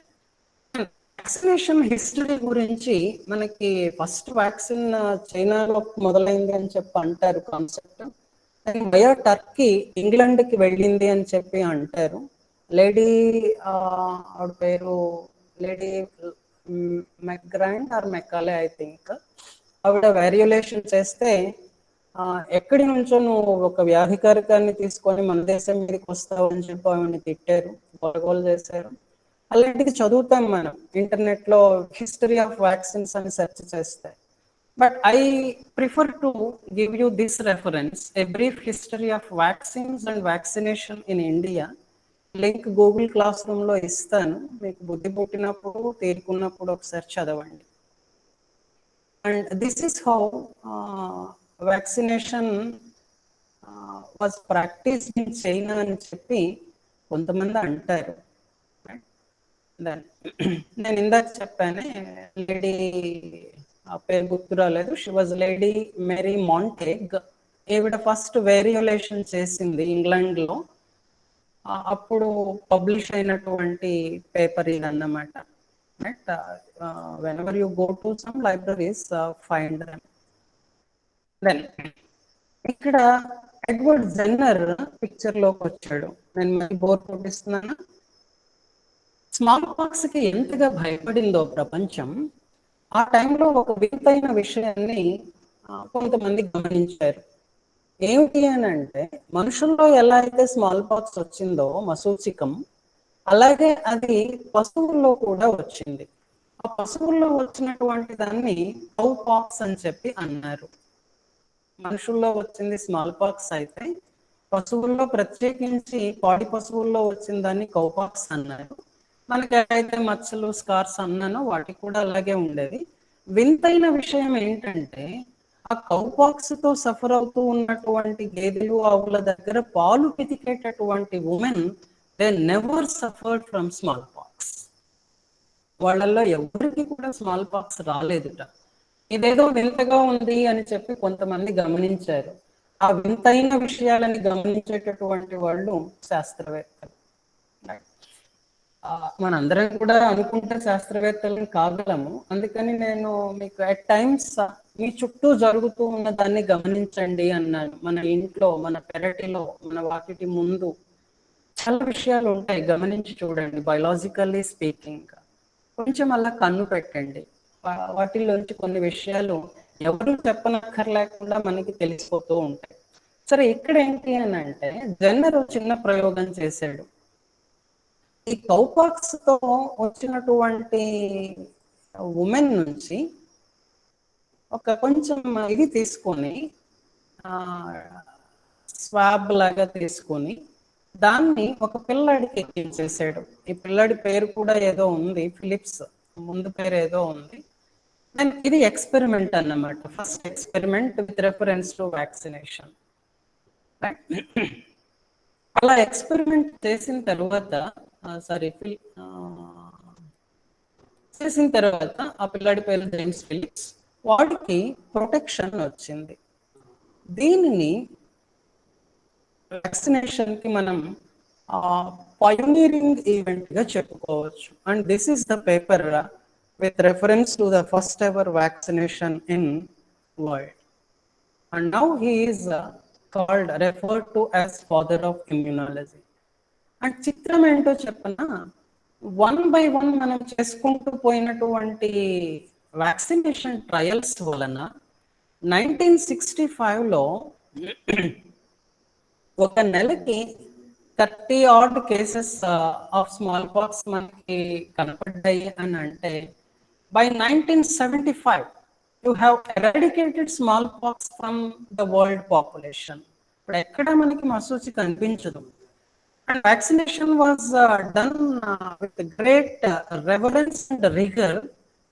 Vaccination history గురించి మనకి ఫస్ట్ వ్యాక్సిన్ చైనాలో మొదలైంది అని చెప్పి అంటారు కాన్సెప్ట్. వయా టర్కీ ఇంగ్లాండ్కి వెళ్ళింది అని చెప్పి అంటారు. లేడీ ఆవిడ పేరు lady McGrand or Macaulay I think. ఆవిడ వేరియోలేషన్ చేస్తే ఎక్కడి నుంచో నువ్వు ఒక వ్యాధికారకాన్ని తీసుకొని మన దేశం మీదకి వస్తావు అని చెప్పి ఆవిడని తిట్టారు, గొడగోలు చేశారు. అలాంటిది చదువుతాం మనం ఇంటర్నెట్ లో, హిస్టరీ ఆఫ్ వ్యాక్సిన్స్ అని సెర్చ్ చేస్తే. But I prefer to give you this reference, a brief history of vaccines and vaccination in India. Link Google class room లో ఇస్తాను, మీకు బుద్ధి పుట్టినప్పుడు తీరుకున్నప్పుడు ఒకసారి చదవండి. And this is how vaccination was practiced in China అని చెప్పి కొంతమంది అంటారు. నేను ఇందాక చెప్పానే, లేడీ ఆ పేరు గుర్తు రాలేదు, she was lady Mary Montagu. ఈవిడ ఫస్ట్ వేరియోలేషన్ చేసింది ఇంగ్లాండ్ లో. అప్పుడు పబ్లిష్ అయినటువంటి పేపర్ ఇది అన్నమాట. Right? Whenever you go to some libraries, find them. Then ఇక్కడ ఎడ్వర్డ్ జెన్నర్ పిక్చర్ లోకి వచ్చాడు. నేను మరి బోర్ కొట్టిస్తున్నాను. స్మాల్ పాక్స్ కి ఎంతగా భయపడిందో ప్రపంచం, ఆ టైంలో ఒక వింతైన విషయాన్ని కొంతమంది గమనించారు. ఏమిటి అని అంటే, మనుషుల్లో ఎలా అయితే స్మాల్ పాక్స్ వచ్చిందో మసూచికం, అలాగే అది పశువుల్లో కూడా వచ్చింది. ఆ పశువుల్లో వచ్చినటువంటి దాన్ని కౌ పాక్స్ అని చెప్పి అన్నారు. మనుషుల్లో వచ్చింది స్మాల్ పాక్స్ అయితే, పశువుల్లో ప్రత్యేకించి పాడి పశువుల్లో వచ్చిన దాన్ని కౌ పాక్స్ అన్నారు. మనకి ఏదైతే మచ్చలు స్కార్స్ అన్నానో వాటికి కూడా అలాగే ఉండేది. వింతైన విషయం ఏంటంటే, ఆ కౌ పాక్స్ తో సఫర్ అవుతూ ఉన్నటువంటి గేదెలు ఆవుల దగ్గర పాలు పితికేటటువంటి women, they never suffered from smallpox. వాళ్ళల్లో ఎవరికి కూడా స్మాల్ పాక్స్ రాలేదుట. ఇదేదో వింతగా ఉంది అని చెప్పి కొంతమంది గమనించారు. ఆ వింతైన విషయాలని గమనించేటటువంటి వాళ్ళు శాస్త్రవేత్తలు. మనందరం కూడా అనుకుంటే శాస్త్రవేత్తలను కాగలము. అందుకని నేను మీకు అట్ టైమ్స్ మీ చుట్టూ జరుగుతూ ఉన్న దాన్ని గమనించండి అన్నాను. మన ఇంట్లో, మన పెరటిలో, మన వాకిటి ముందు చాలా విషయాలు ఉంటాయి, గమనించి చూడండి. బయలాజికల్లీ స్పీకింగ్ కొంచెం అలా కన్ను పెట్టండి. వాటిల్లోంచి కొన్ని విషయాలు ఎవరు చెప్పనక్కర్లేకుండా మనకి తెలిసిపోతూ ఉంటాయి. సరే ఇక్కడ ఏంటి అని అంటే జెన్నర్ చిన్న ప్రయోగం చేశాడు. ఈ కౌపాక్స్ తో వచ్చినటువంటి ఉమెన్ నుంచి ఒక కొంచెం ఇది తీసుకొని స్వాబ్ లాగా తీసుకొని దాన్ని ఒక పిల్లాడికి ఎక్కించేసాడు. ఈ పిల్లాడి పేరు కూడా ఏదో ఉంది, ఫిలిప్స్ ముందు పేరు ఏదో ఉంది. ఇది ఎక్స్పెరిమెంట్ అన్నమాట, first experiment with reference to vaccination. అలా ఎక్స్పెరిమెంట్ చేసిన తర్వాత ఆ పిల్లాడి పేరు జేమ్స్ ఫిలిప్స్, వాడికి ప్రొటెక్షన్ వచ్చింది. దీనిని వ్యాక్సినేషన్ కి మనం పయోనీరింగ్ ఈవెంట్ గా చెప్పుకోవచ్చు. And this is the paper with reference to the first ever vaccination in world, and now he is referred to as father of immunology. And చిత్రం ఏంటో చెప్పనా, 1 by 1 మనం చేసుకుంటూ పోయినటువంటి వ్యాక్సినేషన్ ట్రయల్స్ వలన 1965లో ఒక నెలకి 30 odd cases of small pox మనకి కనపడ్డాయి అని అంటే, by 1975 you have eradicated smallpox from the world population. ఇప్పుడు ఎక్కడ మనకి మసూచి కనిపించదు. And vaccination was done with great reverence and rigor.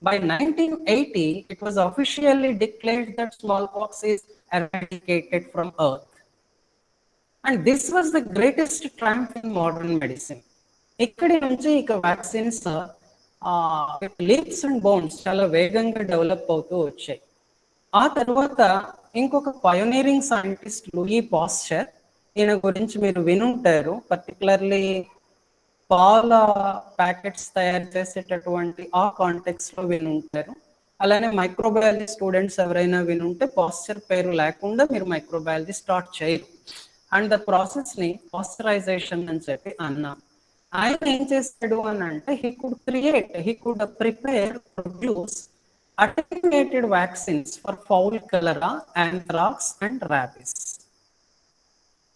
By 1980 it was officially declared that smallpox is eradicated from earth. And this was the greatest triumph in modern medicine. ఇక్కడి నుంచి ఇక వ్యాక్సిన్స్ లీప్స్ అండ్ బౌండ్స్ చాలా వేగంగా డెవలప్ అవుతూ వచ్చాయి. ఆ తర్వాత ఇంకొక పయోనీరింగ్ సైంటిస్ట్ లూయి పాస్చర్, ఈయన గురించి మీరు వినుంటారు. పర్టికులర్లీ పాల ప్యాకెట్స్ తయారు చేసేటటువంటి ఆ కాంటెక్స్ట్ లో వినుంటారు. అలానే మైక్రోబయాలజీ స్టూడెంట్స్ ఎవరైనా వినుంటే పాస్చర్ పేరు లేకుండా మీరు మైక్రోబయాలజీ స్టార్ట్ చేయరు. అండ్ ద ప్రాసెస్ ని పాస్చరైజేషన్ అని చెప్పి అన్నాం. ఆయన ఏం చేస్తాడు అని అంటే he could prepare, produce attenuated vaccines for fowl cholera, anthrax and rabies.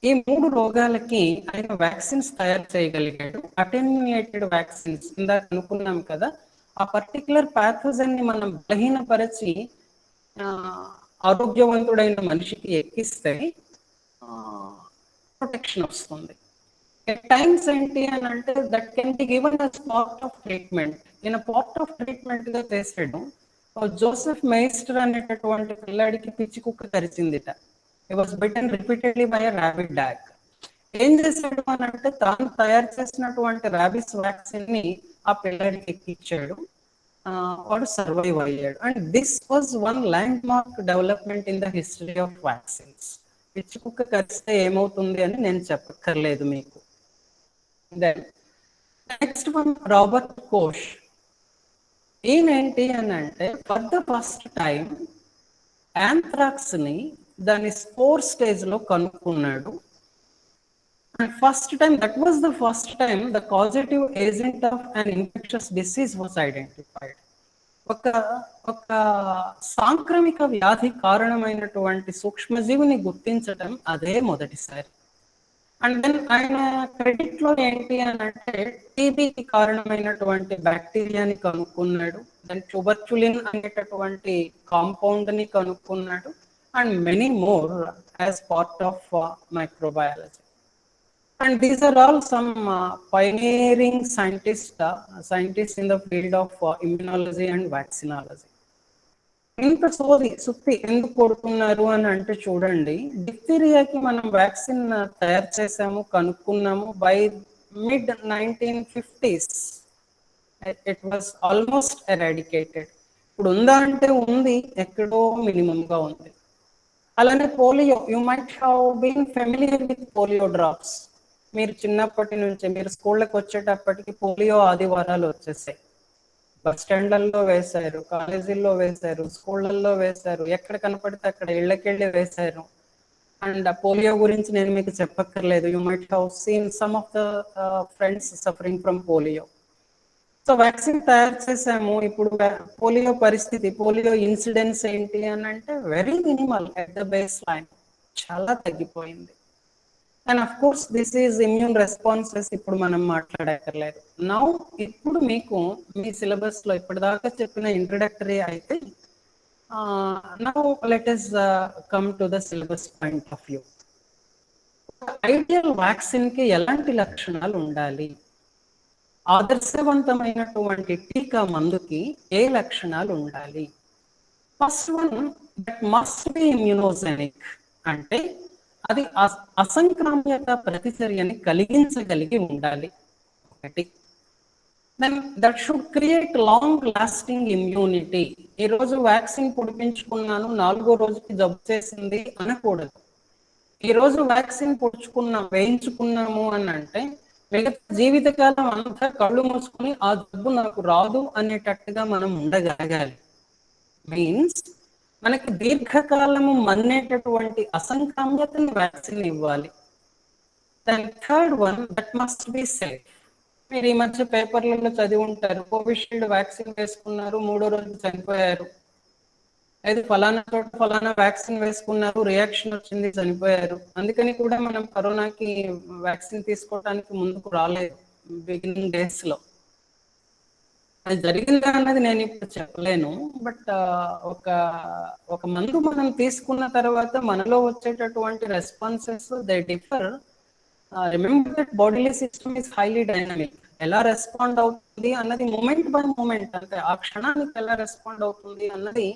ఈ 3 రోగాలకి ఆయన వ్యాక్సిన్స్ తయారు చేయగలిగాడు. అటెన్యూయేటెడ్ వ్యాక్సిన్స్ ఇందాక అనుకున్నాం కదా, ఆ పర్టికులర్ ప్యాథోజన్ ని మనం బలహీనపరిచి ఆరోగ్యవంతుడైన మనిషికి ఎక్కిస్తే ప్రొటెక్షన్ వస్తుంది. టైమ్స్ ఏంటి అని అంటే that can be given as part of treatment. ఈయన పార్ట్ ఆఫ్ ట్రీట్మెంట్ గా చేసాడు. జోసెఫ్ మెయిస్టర్ అనేటటువంటి పిల్లాడికి పిచ్చి కుక్క కరిచిందిట. He was bitten repeatedly by a rabid dog. ఏం చేశాడు అని అంటే తాను తయారు చేసినటువంటి ర్యాబిస్ వ్యాక్సిన్ ని ఆ పిల్లాడికి ఎక్కిచ్చాడు. వాడు సర్వైవ్ అయ్యాడు. And this was one land mark development in the history of vaccines. పిచ్చి కుక్క కరిస్తే ఏమవుతుంది అని నేను చెప్పక్కర్లేదు మీకు. Then next one, Robert Koch. ఈయనేంటి అని అంటే for the first time anthrax ని దాని స్పోర్ స్టేజ్ లో కనుక్కున్నాడు. And that was the first time the causative agent of an infectious disease was identified. ఒక సాంక్రమిక వ్యాధి కారణమైనటువంటి సూక్ష్మజీవిని గుర్తించడం అదే మొదటిసారి. అండ్ దెన్ ఆయన క్రెడిట్ లో ఏంటి అని అంటే టీబీకి కారణమైనటువంటి బ్యాక్టీరియాని కనుక్కున్నాడు. దెన్ ట్యూబర్క్యులిన్ అనేటటువంటి కాంపౌండ్ ని కనుక్కున్నాడు. And many more as part of microbiology. And these are all some pioneering scientists in the field of immunology and vaccinology. ఇంత సుత్తి ఎందుకు కొడుతున్నారు అని అంటే చూడండి, డిప్తీరియాకి మనం వ్యాక్సిన్ తయారు చేసాము, కనుక్కున్నాము. By mid 1950s it was almost eradicated. ఇప్పుడు ఉందా అంటే ఉంది, ఎక్కడో మినిమం గా ఉంది. అలానే polio, you might have been familiar with polio drops. మీరు చిన్నప్పటి నుంచి మీరు స్కూళ్ళకి వచ్చేటప్పటికి పోలియో ఆదివారాలు వచ్చేసాయి. బస్ స్టాండ్లలో వేశారు, కాలేజీల్లో వేశారు, స్కూళ్ళల్లో వేశారు, ఎక్కడ కనపడితే అక్కడ ఇళ్ళకెళ్ళి వేశారు. అండ్ పోలియో గురించి నేను మీకు చెప్పక్కర్లేదు. You might have seen some of the friends suffering from polio. So vaccine తయారు చేసాము. ఇప్పుడు పోలియో పరిస్థితి, పోలియో ఇన్సిడెన్స్ ఏంటి అని అంటే very minimal at the base line. చాలా తగ్గిపోయింది. And of course this is immune responses ఇప్పుడు మనం మాట్లాడక్కర్లేదు. నౌ ఇప్పుడు మీకు మీ సిలబస్లో ఇప్పటిదాకా చెప్పిన ఇంట్రడక్టరీ అయితే now let us come to the syllabus point of view. Ideal vaccine కి ఎలాంటి లక్షణాలు ఉండాలి, ఆదర్శవంతమైనటువంటి టీకా మందుకి ఏ లక్షణాలు ఉండాలి? First one, that must be immunogenic, అంటే అది అసంక్రామ్యత ప్రతిచర్యని కలిగించగలిగి ఉండాలి ఒకటి. Then that should create long lasting immunity. ఈ రోజు వ్యాక్సిన్ పొడిపించుకున్నాను 4వ రోజుకి జబ్బు చేసింది అనకూడదు. ఈ రోజు వ్యాక్సిన్ వేయించుకున్నాము అని అంటే మిగతా జీవితకాలం అంతా కళ్ళు మూసుకుని ఆ జబ్బు నాకు రాదు అనేటట్టుగా మనం ఉండగలగాలి. మీన్స్ మనకి దీర్ఘకాలము మన్నేటటువంటి అసంక్రామ్యతని వ్యాక్సిన్ ఇవ్వాలి. దాని third one, that must be safe. మీరు ఈ మధ్య పేపర్లలో చదివి ఉంటారు, కోవిషీల్డ్ వ్యాక్సిన్ వేసుకున్నారు 3వ రోజు చనిపోయారు, అయితే ఫలానా చోట ఫలానా వ్యాక్సిన్ వేసుకున్నారు రియాక్షన్ వచ్చింది చనిపోయారు. అందుకని కూడా మనం కరోనాకి వ్యాక్సిన్ తీసుకోవడానికి ముందుకు రాలేదు బిగినింగ్ డేస్ లో. అది జరిగిందా అన్నది నేను ఇప్పుడు చెప్పలేను. బట్ ఒక మందు మనం తీసుకున్న తర్వాత మనలో వచ్చేటటువంటి responses they differ. Remember that bodily system is highly dynamic. ఎలా రెస్పాండ్ అవుతుంది అన్నది మూమెంట్ బై మూమెంట్, అంటే ఆ క్షణానికి ఎలా రెస్పాండ్ అవుతుంది అన్నది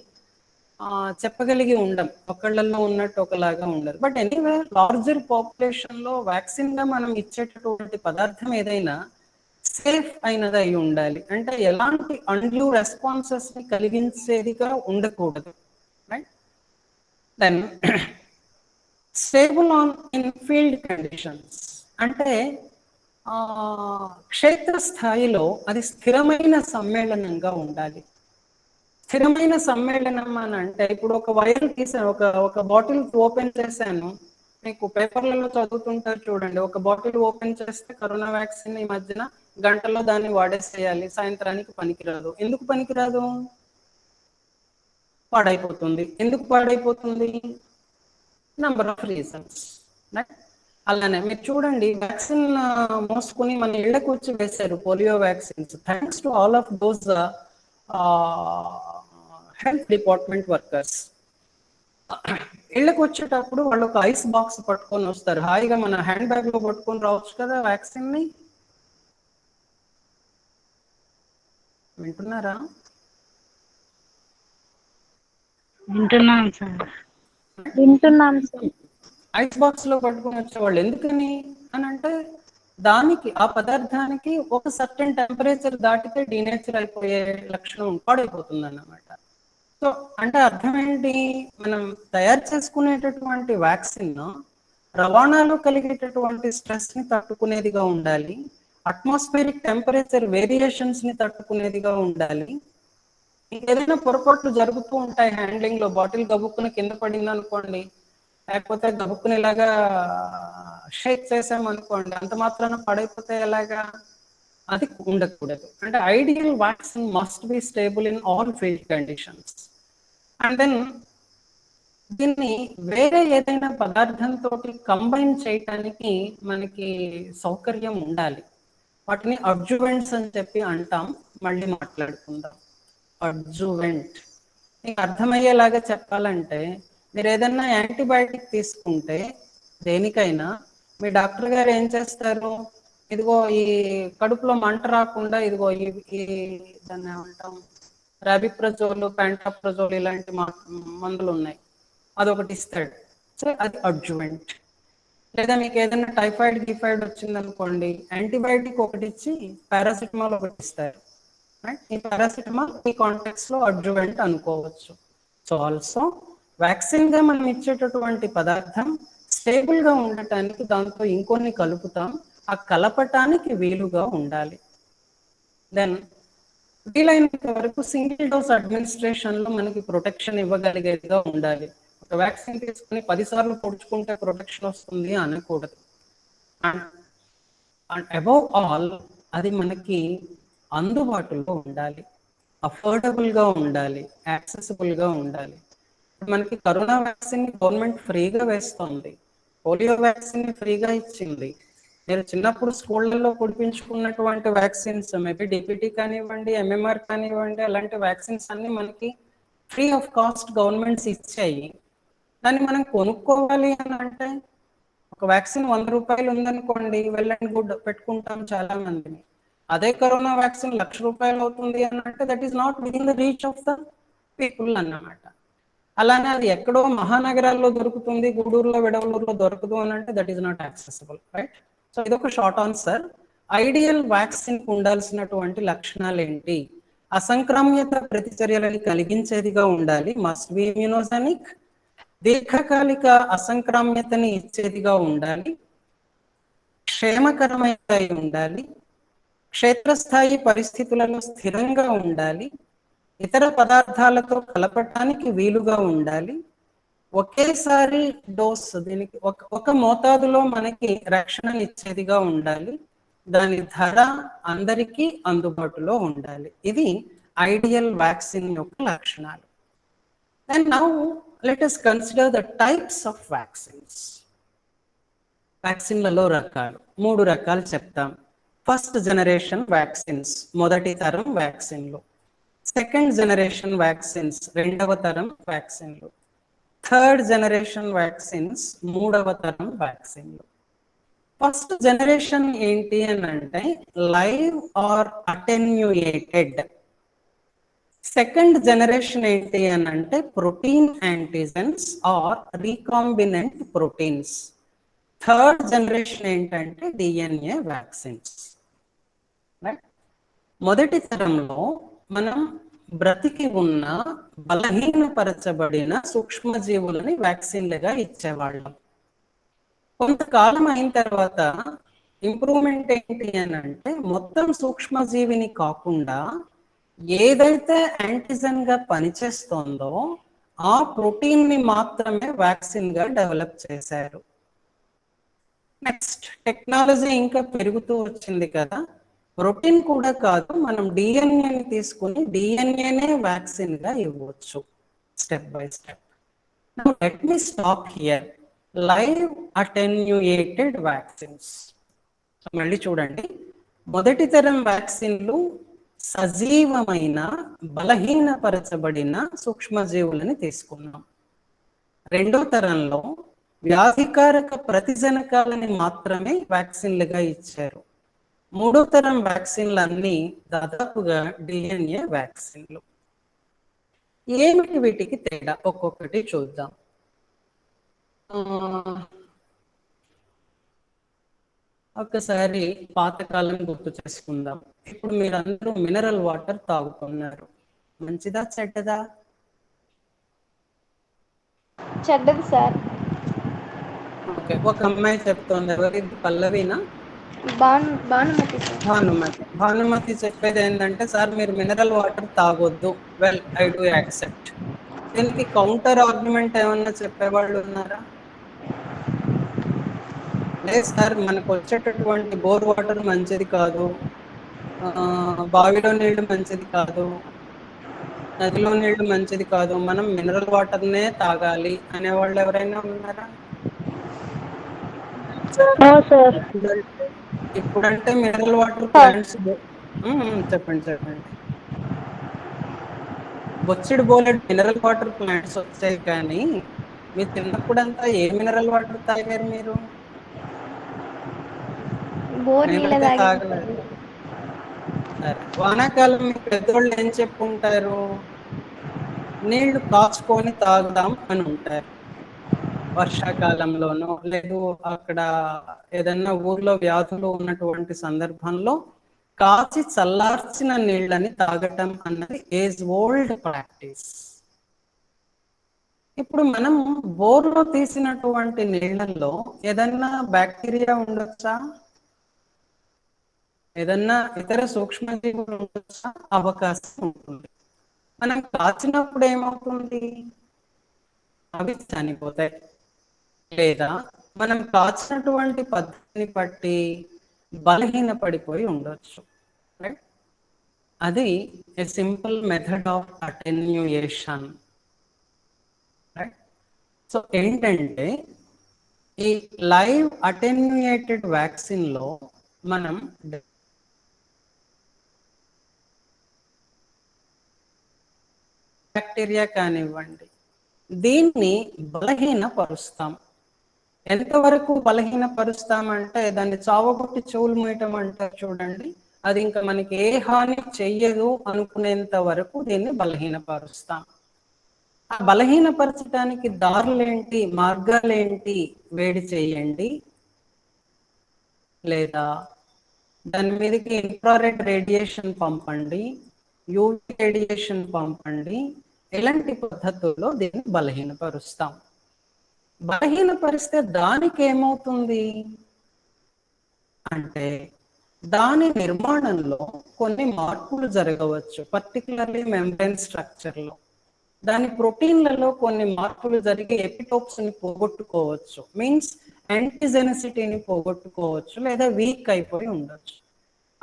చెప్పగలిగి ఉండం. ఒకళ్ళల్లో ఉన్నట్టు ఒకలాగా ఉండదు. బట్ ఎనీవే లార్జర్ పాపులేషన్ లో వ్యాక్సిన్ గా మనం ఇచ్చేటటువంటి పదార్థం ఏదైనా సేఫ్ అయినది అయి ఉండాలి. అంటే ఎలాంటి అన్డ్యూ రెస్పాన్సెస్ ని కలిగించేదిగా ఉండకూడదు. Right. Then stable on in field conditions, అంటే క్షేత్ర స్థాయిలో అది స్థిరమైన సమ్మేళనంగా ఉండాలి. స్థిరమైన సమ్మేళనం అని అంటే ఇప్పుడు ఒక వైర్ తీసాను, ఒక బాటిల్ ఓపెన్ చేశాను, మీకు పేపర్లలో చదువుతుంటారు చూడండి, ఒక బాటిల్ ఓపెన్ చేస్తే కరోనా వ్యాక్సిన్ ఈ మధ్యన గంటలో దాన్ని వాడేసేయాలి, సాయంత్రానికి పనికిరాదు. ఎందుకు పనికిరాదు? పాడైపోతుంది. ఎందుకు పాడైపోతుంది? Number of reasons. అలానే మీరు చూడండి, వ్యాక్సిన్ మోసుకుని మన ఇళ్ళకు వచ్చి వేశారు polio vaccines. Thanks to all of those health department workers. ఇళ్ళకి వచ్చేటప్పుడు వాళ్ళు ఒక ఐస్ బాక్స్ పట్టుకొని వస్తారు. హాయిగా మన హ్యాండ్ బ్యాగ్ లో పట్టుకొని రావచ్చు కదా వ్యాక్సిన్ ని. వింటున్నారా? వింటున్నాం సార్. వింటున్నాం సార్. ఐస్ బాక్స్ లో పట్టుకొని వచ్చేవాళ్ళు ఎందుకని అని అంటే దానికి ఆ పదార్థానికి ఒక సర్టెన్ టెంపరేచర్ దాటితే డీనేచర్ అయిపోయే లక్షణం పాడైపోతుంది అన్నమాట. సో అంటే అర్థం ఏంటి? మనం తయారు చేసుకునేటటువంటి వ్యాక్సిన్ రవాణాలో కలిగేటటువంటి స్ట్రెస్ ని తట్టుకునేదిగా ఉండాలి, అట్మాస్ఫియరిక్ టెంపరేచర్ వేరియేషన్స్ ని తట్టుకునేదిగా ఉండాలి. ఇంకేదైనా పొరపాట్లు జరుగుతూ ఉంటాయి హ్యాండ్లింగ్ లో, బాటిల్ గబుక్కున కింద పడింది అనుకోండి, లేకపోతే గబుక్కుని ఇలాగా షేక్ చేసామనుకోండి, అంత మాత్రాన పడైపోతే ఎలాగా? అది ఉండకూడదు. అంటే ideal vaccine must be stable in all field conditions. And then దీన్ని వేరే ఏదైనా పదార్థంతో కంబైన్ చేయటానికి మనకి సౌకర్యం ఉండాలి. వాటిని అడ్జువెంట్స్ అని చెప్పి అంటాం, మళ్ళీ మాట్లాడుకుందాం. అడ్జువెంట్ మీకు అర్థమయ్యేలాగా చెప్పాలంటే, మీరు ఏదైనా యాంటీబయాటిక్ తీసుకుంటే దేనికైనా మీ డాక్టర్ గారు ఏం చేస్తారు? ఇదిగో ఈ కడుపులో మంట రాకుండా ఇదిగో ఈ దాన్ని ఏమంటాం, రాబిప్రజోల్, పెంటాప్రజోల్ ఇలాంటి మందులు ఉన్నాయి, అదొకటి ఇస్తాడు. సో అది అడ్జువెంట్. లేదా మీకు ఏదైనా టైఫాయిడ్ గిఫాయిడ్ వచ్చింది అనుకోండి, యాంటీబయాటిక్ ఒకటి ఇచ్చి పారాసిటమాల్ ఒకటి ఇస్తారు. ఈ పారాసిటమాల్ ఈ కాంటెక్స్ లో అడ్జువెంట్ అనుకోవచ్చు. సో ఆల్సో వ్యాక్సిన్ గా మనం ఇచ్చేటటువంటి పదార్థం స్టేబుల్ గా ఉండటానికి దాంతో ఇంకొన్ని కలుపుతాం, ఆ కలపటానికి వీలుగా ఉండాలి. దెన్ వీలైనంత వరకు సింగిల్ డోస్ అడ్మినిస్ట్రేషన్ లో మనకి ప్రొటెక్షన్ ఇవ్వగలిగేదిగా ఉండాలి. ఒక వ్యాక్సిన్ తీసుకుని 10 సార్లు పొడుచుకుంటే ప్రొటెక్షన్ వస్తుంది అనకూడదు. అండ్ అబౌవ్ ఆల్ అది మనకి అందుబాటులో ఉండాలి, అఫోర్డబుల్ గా ఉండాలి, యాక్సెసిబుల్ గా ఉండాలి. మనకి కరోనా వ్యాక్సిన్ గవర్నమెంట్ ఫ్రీగా వేస్తోంది, పోలియో వ్యాక్సిన్ ఫ్రీగా ఇచ్చింది. మీరు చిన్నప్పుడు స్కూళ్ళల్లో కుడిపించుకున్నటువంటి వ్యాక్సిన్స్ మేబీ డిపిటీ కానివ్వండి, ఎంఎంఆర్ కానివ్వండి, అలాంటి వ్యాక్సిన్స్ అన్ని మనకి ఫ్రీ ఆఫ్ కాస్ట్ గవర్నమెంట్స్ ఇచ్చాయి. దాన్ని మనం కొనుక్కోవాలి అని అంటే ఒక వ్యాక్సిన్ 100 రూపాయలు ఉందనుకోండి, వెల్ అండ్ గుడ్, పెట్టుకుంటాం చాలా మందిని. అదే కరోనా వ్యాక్సిన్ 1,00,000 రూపాయలు అవుతుంది అని అంటే that is not within the reach of the people అన్నమాట. అలానే అది ఎక్కడో మహానగరాల్లో దొరుకుతుంది, గూడూరులో విడవలూరులో దొరకదు అని అంటే that is not accessible, right? So ఇదొక షార్ట్ ఆన్సర్. ఐడియల్ వ్యాక్సిన్ ఉండాల్సినటువంటి లక్షణాలు ఏంటి? అసంక్రామ్యత ప్రతిచర్యలను కలిగించేదిగా ఉండాలి, మస్ట్ బి ఇమ్యూనోజెనిక్. దీర్ఘకాలిక అసంక్రామ్యతని ఇచ్చేదిగా ఉండాలి, క్షేమకరమైనది ఉండాలి, క్షేత్రస్థాయి పరిస్థితులలో స్థిరంగా ఉండాలి, ఇతర పదార్థాలతో కలపటానికి వీలుగా ఉండాలి, ఒకేసారి డోస్, దీనికి ఒక మోతాదులో మనకి రక్షణ ఇచ్చేదిగా ఉండాలి, దాని ధర అందరికీ అందుబాటులో ఉండాలి. ఇది ఐడియల్ వ్యాక్సిన్ యొక్క లక్షణాలు. And now let us consider the types of vaccines. వ్యాక్సిన్లలో రకాలు 3 రకాలు చెప్తాం. ఫస్ట్ జనరేషన్ వ్యాక్సిన్స్, మొదటి తరం వ్యాక్సిన్లు. సెకండ్ జనరేషన్ వ్యాక్సిన్స్, రెండవ తరం వ్యాక్సిన్లు. థర్డ్ జనరేషన్ వ్యాక్సిన్స్, మూడవ తరం వ్యాక్సిన్లు. ఫస్ట్ జనరేషన్ ఏంటి అని అంటే live or attenuated. Second generation ఏంటి అని అంటే protein antigens or recombinant proteins. Third generation ఏంటంటే డిఎన్ఏ వ్యాక్సిన్స్. మొదటి తరంలో మనం బ్రతికి ఉన్న బలహీనపరచబడిన సూక్ష్మజీవులని వ్యాక్సిన్లుగా ఇచ్చేవాళ్ళం. కొంతకాలం అయిన తర్వాత ఇంప్రూవ్మెంట్ ఏంటి అని అంటే మొత్తం సూక్ష్మజీవిని కాకుండా ఏదైతే యాంటీజెన్ గా పనిచేస్తోందో ఆ ప్రోటీన్ ని మాత్రమే వ్యాక్సిన్ గా డెవలప్ చేశారు. నెక్స్ట్ టెక్నాలజీ ఇంకా పెరుగుతూ వచ్చింది కదా, ప్రోటీన్ కూడా కాదు, మనం డిఎన్ఏని తీసుకుని డిఎన్ఏనే వ్యాక్సిన్ గా ఇవ్వచ్చు step by step. Now let me stop here. Live attenuated vaccines. మళ్ళీ చూడండి, మొదటి తరం వ్యాక్సిన్లు సజీవమైన బలహీనపరచబడిన సూక్ష్మజీవులని తీసుకున్నాం. రెండో తరంలో వ్యాధికారక ప్రతిజనకాలని మాత్రమే వ్యాక్సిన్లుగా ఇచ్చారు. మూడో తరం వ్యాక్సిన్లన్నీ దాదాపుగా డిఎన్ఏ వ్యాక్సిన్లు. ఏమిటి వీటికి తేడా ఒక్కొక్కటి చూద్దాం. ఒక్కసారి పాతకాలం గుర్తు చేసుకుందాం. ఇప్పుడు మీరందరూ మినరల్ వాటర్ తాగుతున్నారు, మంచిదా చెడ్డదా? చెడ్డది సార్. ఓకే, ఒక అమ్మాయి చెప్తోంది, ఎవరి పల్లవినా భానుమతి సార్. భానుమతి చెప్పేది ఏంటంటే, సార్ మీరు మినరల్ వాటర్ తాగొద్దు. Well, I do accept. దీనికి కౌంటర్ ఆర్గ్యుమెంట్ ఏమన్నా చెప్పేవాళ్ళు ఉన్నారా? లేదు సార్, మనకు వచ్చేటటువంటి బోర్ వాటర్ మంచిది కాదు, బావిలో నీళ్లు మంచిది కాదు, నదిలో నీళ్లు మంచిది కాదు, మనం మినరల్ వాటర్నే తాగాలి అనేవాళ్ళు ఎవరైనా ఉన్నారా? ఇప్పుడంటే మినరల్ వాటర్ ప్లాంట్స్ చెప్పండి. బొచ్చిడి బోలెడ్ మినరల్ వాటర్ ప్లాంట్స్ వచ్చాయి, కానీ మీ చిన్నప్పుడంతా ఏ మినరల్ వాటర్ తాగారు మీరు? తాగలేదు. సరే, వానాకాలం మీ పెద్దోళ్ళు ఏం చెప్పుంటారు? నీళ్లు కాచుకొని తాగుదాం అని ఉంటారు. వర్షాకాలంలోనో లేదు అక్కడ ఏదన్నా ఊర్లో వ్యాధులు ఉన్నటువంటి సందర్భంలో కాచి చల్లార్చిన నీళ్ళని తాగటం అన్నది ఏజ్ ఓల్డ్ ప్రాక్టీస్. ఇప్పుడు మనం బోర్లో తీసినటువంటి నీళ్ళల్లో ఏదన్నా బ్యాక్టీరియా ఉండొచ్చా? ఏదన్నా ఇతర సూక్ష్మజీవులు ఉండొచ్చా? అవకాశం ఉంటుంది. మనం కాచినప్పుడు ఏమవుతుంది? అవి చనిపోతాయి. లేదా మనం కాచినటువంటి పద్ధతిని బట్టి బలహీన పడిపోయి ఉండొచ్చు. అది ఏ simple method of attenuation. Right. So ఏంటంటే ఈ లైవ్ అటెన్యూయేటెడ్ వ్యాక్సిన్లో మనం బ్యాక్టీరియా కానివ్వండి దీన్ని బలహీనపరుస్తాం. ఎంతవరకు బలహీనపరుస్తామంటే దాన్ని చావగొట్టి చెవులు మూయటం అంటారు చూడండి, అది ఇంకా మనకి ఏ హాని చెయ్యదు అనుకునేంత వరకు దీన్ని బలహీనపరుస్తాం. ఆ బలహీనపరచడానికి దారులేంటి, మార్గాలేంటి? వేడి చేయండి, లేదా దాని మీదకి ఇన్ఫ్రారెడ్ రేడియేషన్ పంపండి, యూవి రేడియేషన్ పంపండి. ఇలాంటి పద్ధతుల్లో దీన్ని బలహీనపరుస్తాం. బలహీనపరిస్తే దానికి ఏమవుతుంది అంటే దాని నిర్మాణంలో కొన్ని మార్పులు జరగవచ్చు, పర్టికులర్లీ మెంబ్రేన్ స్ట్రక్చర్లో. దాని ప్రోటీన్లలో కొన్ని మార్పులు జరిగి ఎపిటోప్స్ని పోగొట్టుకోవచ్చు, మీన్స్ యాంటీజెనిసిటీని పోగొట్టుకోవచ్చు, లేదా వీక్ అయిపోయి ఉండొచ్చు.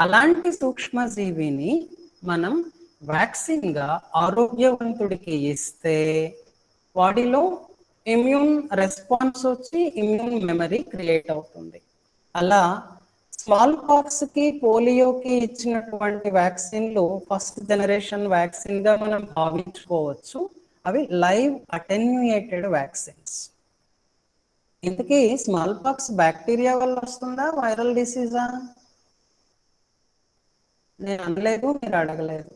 అలాంటి సూక్ష్మజీవిని మనం వ్యాక్సిన్గా ఆరోగ్యవంతుడికి ఇస్తే బాడీలో ఇమ్యూన్ రెస్పాన్స్ వచ్చి ఇమ్యూన్ మెమరీ క్రియేట్ అవుతుంది. అలా స్మాల్ పాక్స్కి, పోలియోకి ఇచ్చినటువంటి వ్యాక్సిన్లు ఫస్ట్ జనరేషన్ వ్యాక్సిన్గా మనం భావించుకోవచ్చు. అవి లైవ్ అటెన్యూయేటెడ్ వ్యాక్సిన్స్. ఇంతకీ స్మాల్ పాక్స్ బ్యాక్టీరియా వల్ల వస్తుందా, వైరల్ డిసీజా? నేను అనలేదు, మీరు అడగలేదు.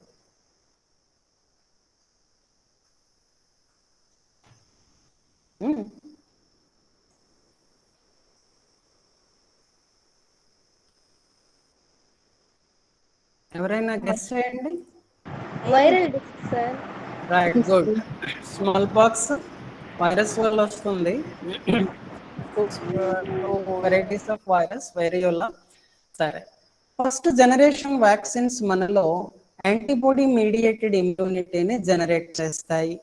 ఎవరైనా గెస్ చేయండి. Viral disease sir. Right, good. Small pox virus వల్ల వస్తుంది. Varieties of virus, variola. సరే, ఫస్ట్ జనరేషన్ వ్యాక్సిన్స్ మనలో యాంటీబాడీ మీడియేటెడ్ ఇమ్యూనిటీని జనరేట్ చేస్తాయి.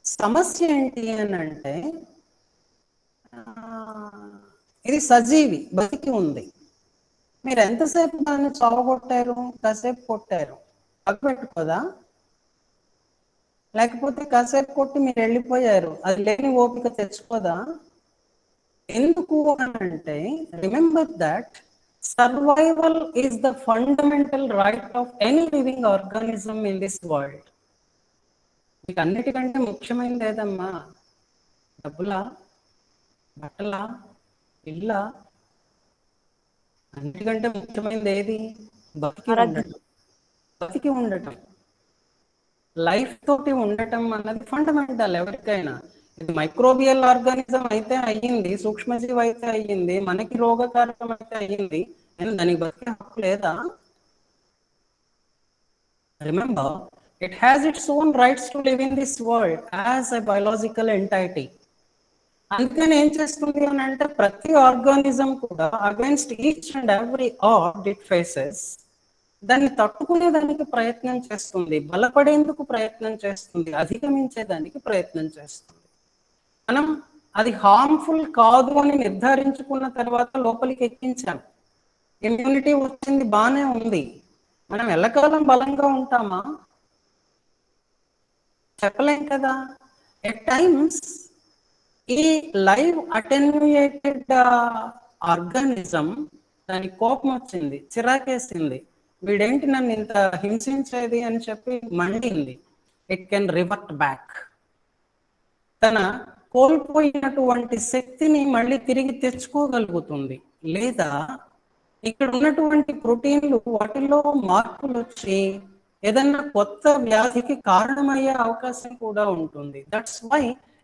సమస్య ఏంటి అని అంటే ఇది సజీవి, బతికి ఉంది. మీరు ఎంతసేపు దాన్ని చావగొట్టారు, కాసేపు కొట్టారు, పెట్టుకోదా? లేకపోతే కాసేపు కొట్టి మీరు వెళ్ళిపోయారు, అది లేని ఓపిక తెచ్చుకోదా? ఎందుకు అంటే remember that survival is the fundamental right of any living organism in this world. మీకు అన్నిటికంటే ముఖ్యమైనది ఏదమ్మా? డబ్బులా, బట్టలా, ఇల్లా? అన్నిటికంటే ముఖ్యమైనది ఏది? బతికి ఉండటం, లైఫ్ తోటి ఉండటం అన్నది ఫండమెంటల్ ఎవరికైనా. ఇది మైక్రోబియల్ ఆర్గానిజం అయితే అయ్యింది, సూక్ష్మజీవి అయితే అయ్యింది, మనకి రోగకారకం అయితే అయ్యింది, నేను దానికి బతికే హక్కు లేదా? Remember, it has its own rights to live in this world as a biological entity. అందుకని ఏం చేస్తుంది అని అంటే ప్రతి ఆర్గానిజం కూడా against each and every odd it faces దాన్ని తట్టుకునేదానికి ప్రయత్నం చేస్తుంది, బలపడేందుకు ప్రయత్నం చేస్తుంది, అధిగమించేదానికి ప్రయత్నం చేస్తుంది. మనం అది హార్మ్ఫుల్ కాదు అని నిర్ధారించుకున్న తర్వాత లోపలికి ఎక్కించాం, ఇమ్యూనిటీ వచ్చింది, బాగానే ఉంది. మనం ఎల్లకాలం బలంగా ఉంటామా? చెప్పలేం కదా. ఎట్ టైమ్స్ ఈ లైవ్ అటెన్యూయేటెడ్ ఆర్గానిజం దాని కోపం వచ్చింది, చిరాకేసింది, వీడేంటి నన్ను ఇంత హింసించేది అని చెప్పి మండింది. It can revert back. తన కోల్పోయినటువంటి శక్తిని మళ్ళీ తిరిగి తెచ్చుకోగలుగుతుంది. లేదా ఇక్కడ ఉన్నటువంటి ప్రోటీన్లు వాటిల్లో మార్పులు వచ్చి ఏదన్నా కొత్త వ్యాధికి కారణమయ్యే అవకాశం కూడా ఉంటుంది. That's why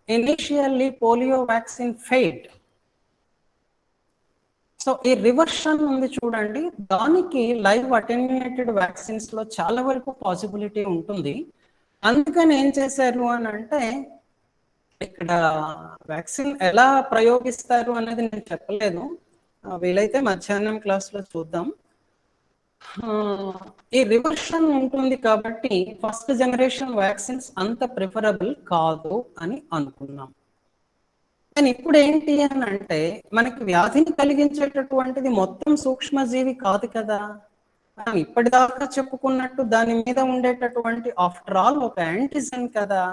initially polio vaccine failed. So ఈ రివర్షన్ ఉంది చూడండి, దానికి లైవ్ అటెన్యూయేటెడ్ వ్యాక్సిన్స్ లో చాలా వరకు పాసిబిలిటీ ఉంటుంది. అందుకని ఏం చేశారు అని అంటే ఇక్కడ వ్యాక్సిన్ ఎలా ప్రయోగిస్తారు అనేది నేను చెప్పలేదు, వీలైతే మధ్యాహ్నం క్లాస్లో చూద్దాం. ఈ రివర్షన్ ఉంటుంది కాబట్టి ఫస్ట్ జనరేషన్ వ్యాక్సిన్స్ అంత ప్రిఫరబుల్ కాదు అని అనుకున్నాం. కానీ ఇప్పుడు ఏంటి అని అంటే మనకి వ్యాధిని కలిగించేటటువంటిది మొత్తం సూక్ష్మజీవి కాదు కదా, మనం ఇప్పటిదాకా చెప్పుకున్నట్టు దాని మీద ఉండేటటువంటి ఆఫ్టర్ ఆల్ ఒక యాంటీజెన్ కదా.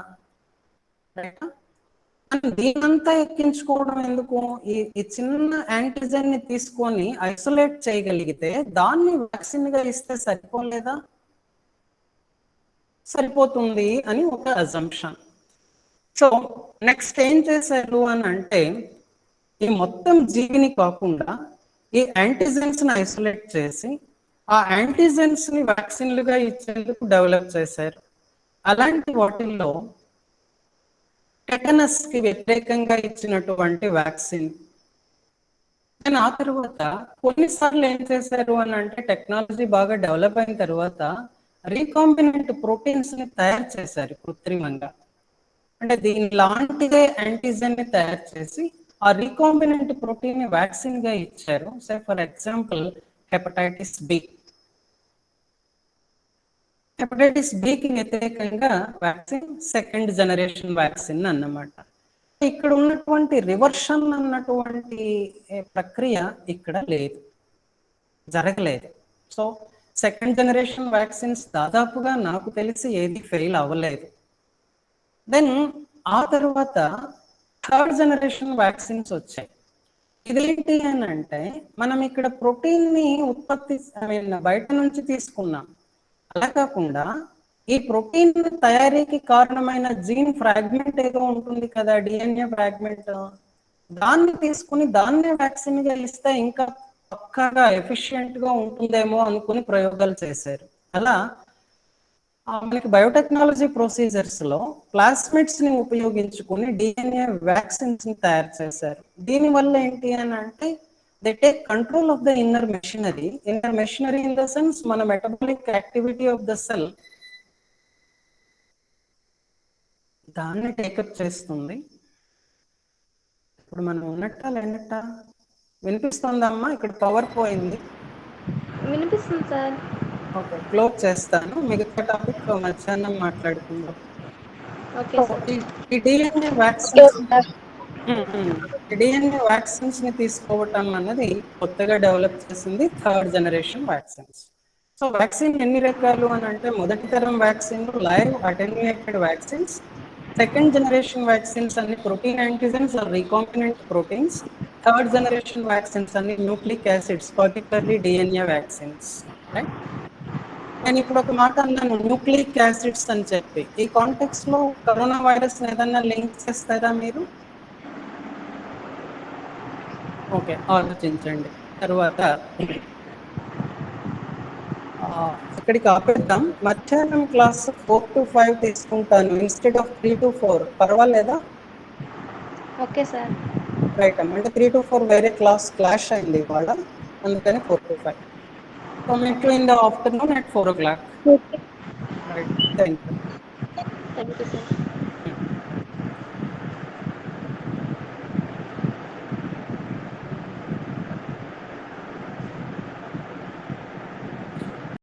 దీనంతా ఎక్కించుకోవడం ఎందుకు? ఈ చిన్న యాంటీజెన్ ని తీసుకొని ఐసోలేట్ చేయగలిగితే దాన్ని వ్యాక్సిన్ గా ఇస్తే సరిపోలేదా? సరిపోతుంది అని ఒక అజంప్షన్. సో నెక్స్ట్ ఏం చేశారు అని అంటే, ఈ మొత్తం జీవిని కాకుండా ఈ యాంటీజెన్స్ ని ఐసోలేట్ చేసి ఆ యాంటీజెన్స్ ని వ్యాక్సిన్లుగా ఇచ్చేందుకు డెవలప్ చేశారు. అలాంటి వాటిల్లో టెటనస్ కి వ్యతిరేకంగా ఇచ్చినటువంటి వ్యాక్సిన్. కానీ ఆ తర్వాత కొన్నిసార్లు ఏం చేశారు అని అంటే, టెక్నాలజీ బాగా డెవలప్ అయిన తర్వాత రీకాంబినెంట్ ప్రోటీన్స్ ని తయారు చేశారు కృత్రిమంగా. అంటే దీని లాంటిదే యాంటీజెన్ ని తయారు చేసి ఆ రీకాంబినెంట్ ప్రోటీన్ ని వ్యాక్సిన్ గా ఇచ్చారు. Say for example hepatitis B. Hepatitis బికి వ్యతిరేకంగా వ్యాక్సిన్ సెకండ్ జనరేషన్ వ్యాక్సిన్ అన్నమాట. ఇక్కడ ఉన్నటువంటి రివర్షన్ అన్నటువంటి ప్రక్రియ ఇక్కడ లేదు, జరగలేదు. సో సెకండ్ జనరేషన్ వ్యాక్సిన్స్ దాదాపుగా నాకు తెలిసి ఏది ఫెయిల్ అవ్వలేదు. దెన్ ఆ తర్వాత థర్డ్ జనరేషన్ వ్యాక్సిన్స్ వచ్చాయి. ఇదేంటి అని అంటే, మనం ఇక్కడ ప్రోటీన్ ని ఉత్పత్తి బయట నుంచి తీసుకున్నాం. అలా కాకుండా ఈ ప్రోటీన్ తయారీకి కారణమైన జీన్ ఫ్రాగ్మెంట్ ఏదో ఉంటుంది కదా, డిఎన్ఏ ఫ్రాగ్మెంట్, దాన్ని తీసుకుని దాన్నే వ్యాక్సిన్ గా ఇస్తే ఇంకా పక్కాగా ఎఫిషియెంట్ గా ఉంటుందేమో అనుకుని ప్రయోగాలు చేశారు. అలా మనకి బయోటెక్నాలజీ ప్రొసీజర్స్ లో ప్లాస్మిడ్స్ ని ఉపయోగించుకుని డిఎన్ఏ వ్యాక్సిన్స్ ని తయారు చేశారు. దీని వల్ల ఏంటి అని అంటే, they take control of the inner machinery. Inner machinery in the sense మన metabolic activity of the cell, దాన్ని టేకప్ చేస్తుంది. ఇప్పుడు మనం ఉన్నట్టా లేనట్టా? వినిపిస్తుందమ్మా? ఇక్కడ పవర్ పోయింది. వినిపిస్తుంది సార్. ఓకే, క్లోజ్ చేస్తాను. మిగతా టాపిక్ మధ్యాహ్నం మాట్లాడుకుందాం. Okay sir. ఈ డిఎన్ఏ వ్యాక్సిన్స్, డిఎన్ఏ వ్యాక్సిన్స్ ని తీసుకోవటం అన్నది కొత్తగా డెవలప్ చేసింది third generation vaccines. So vaccine ఎన్ని రకాలు అని అంటే, మొదటి తరం vaccine live attenuated vaccines. Second generation vaccines అన్ని protein antigens or recombinant proteins. Third generation vaccines అన్ని nucleic acids, particularly DNA vaccines. Right? నేను ఇప్పుడు ఒక మాట అన్నాను, న్యూక్లిక్ యాసిడ్స్ అని చెప్పి. ఈ కాంటెక్స్ట్ లో కరోనా వైరస్ ఏదన్నా లింక్ చేస్తారా మీరు? ఓకే, ఆలోచించండి. తర్వాత ఇక్కడికి ఆపేద్దాం. మధ్యాహ్నం క్లాస్ 4 to 5 తీసుకుంటాను ఇన్స్టెడ్ ఆఫ్ 3 to 4. పర్వాలేదా? Okay sir. రైట్ అమ్మ, అంటే 3 to 4 వేరే క్లాష్ అయింది ఇవాళ, అందుకని 4 to 5. So meet you in the afternoon at 4 o'clock. Okay. Right. Thank you. Thank you sir.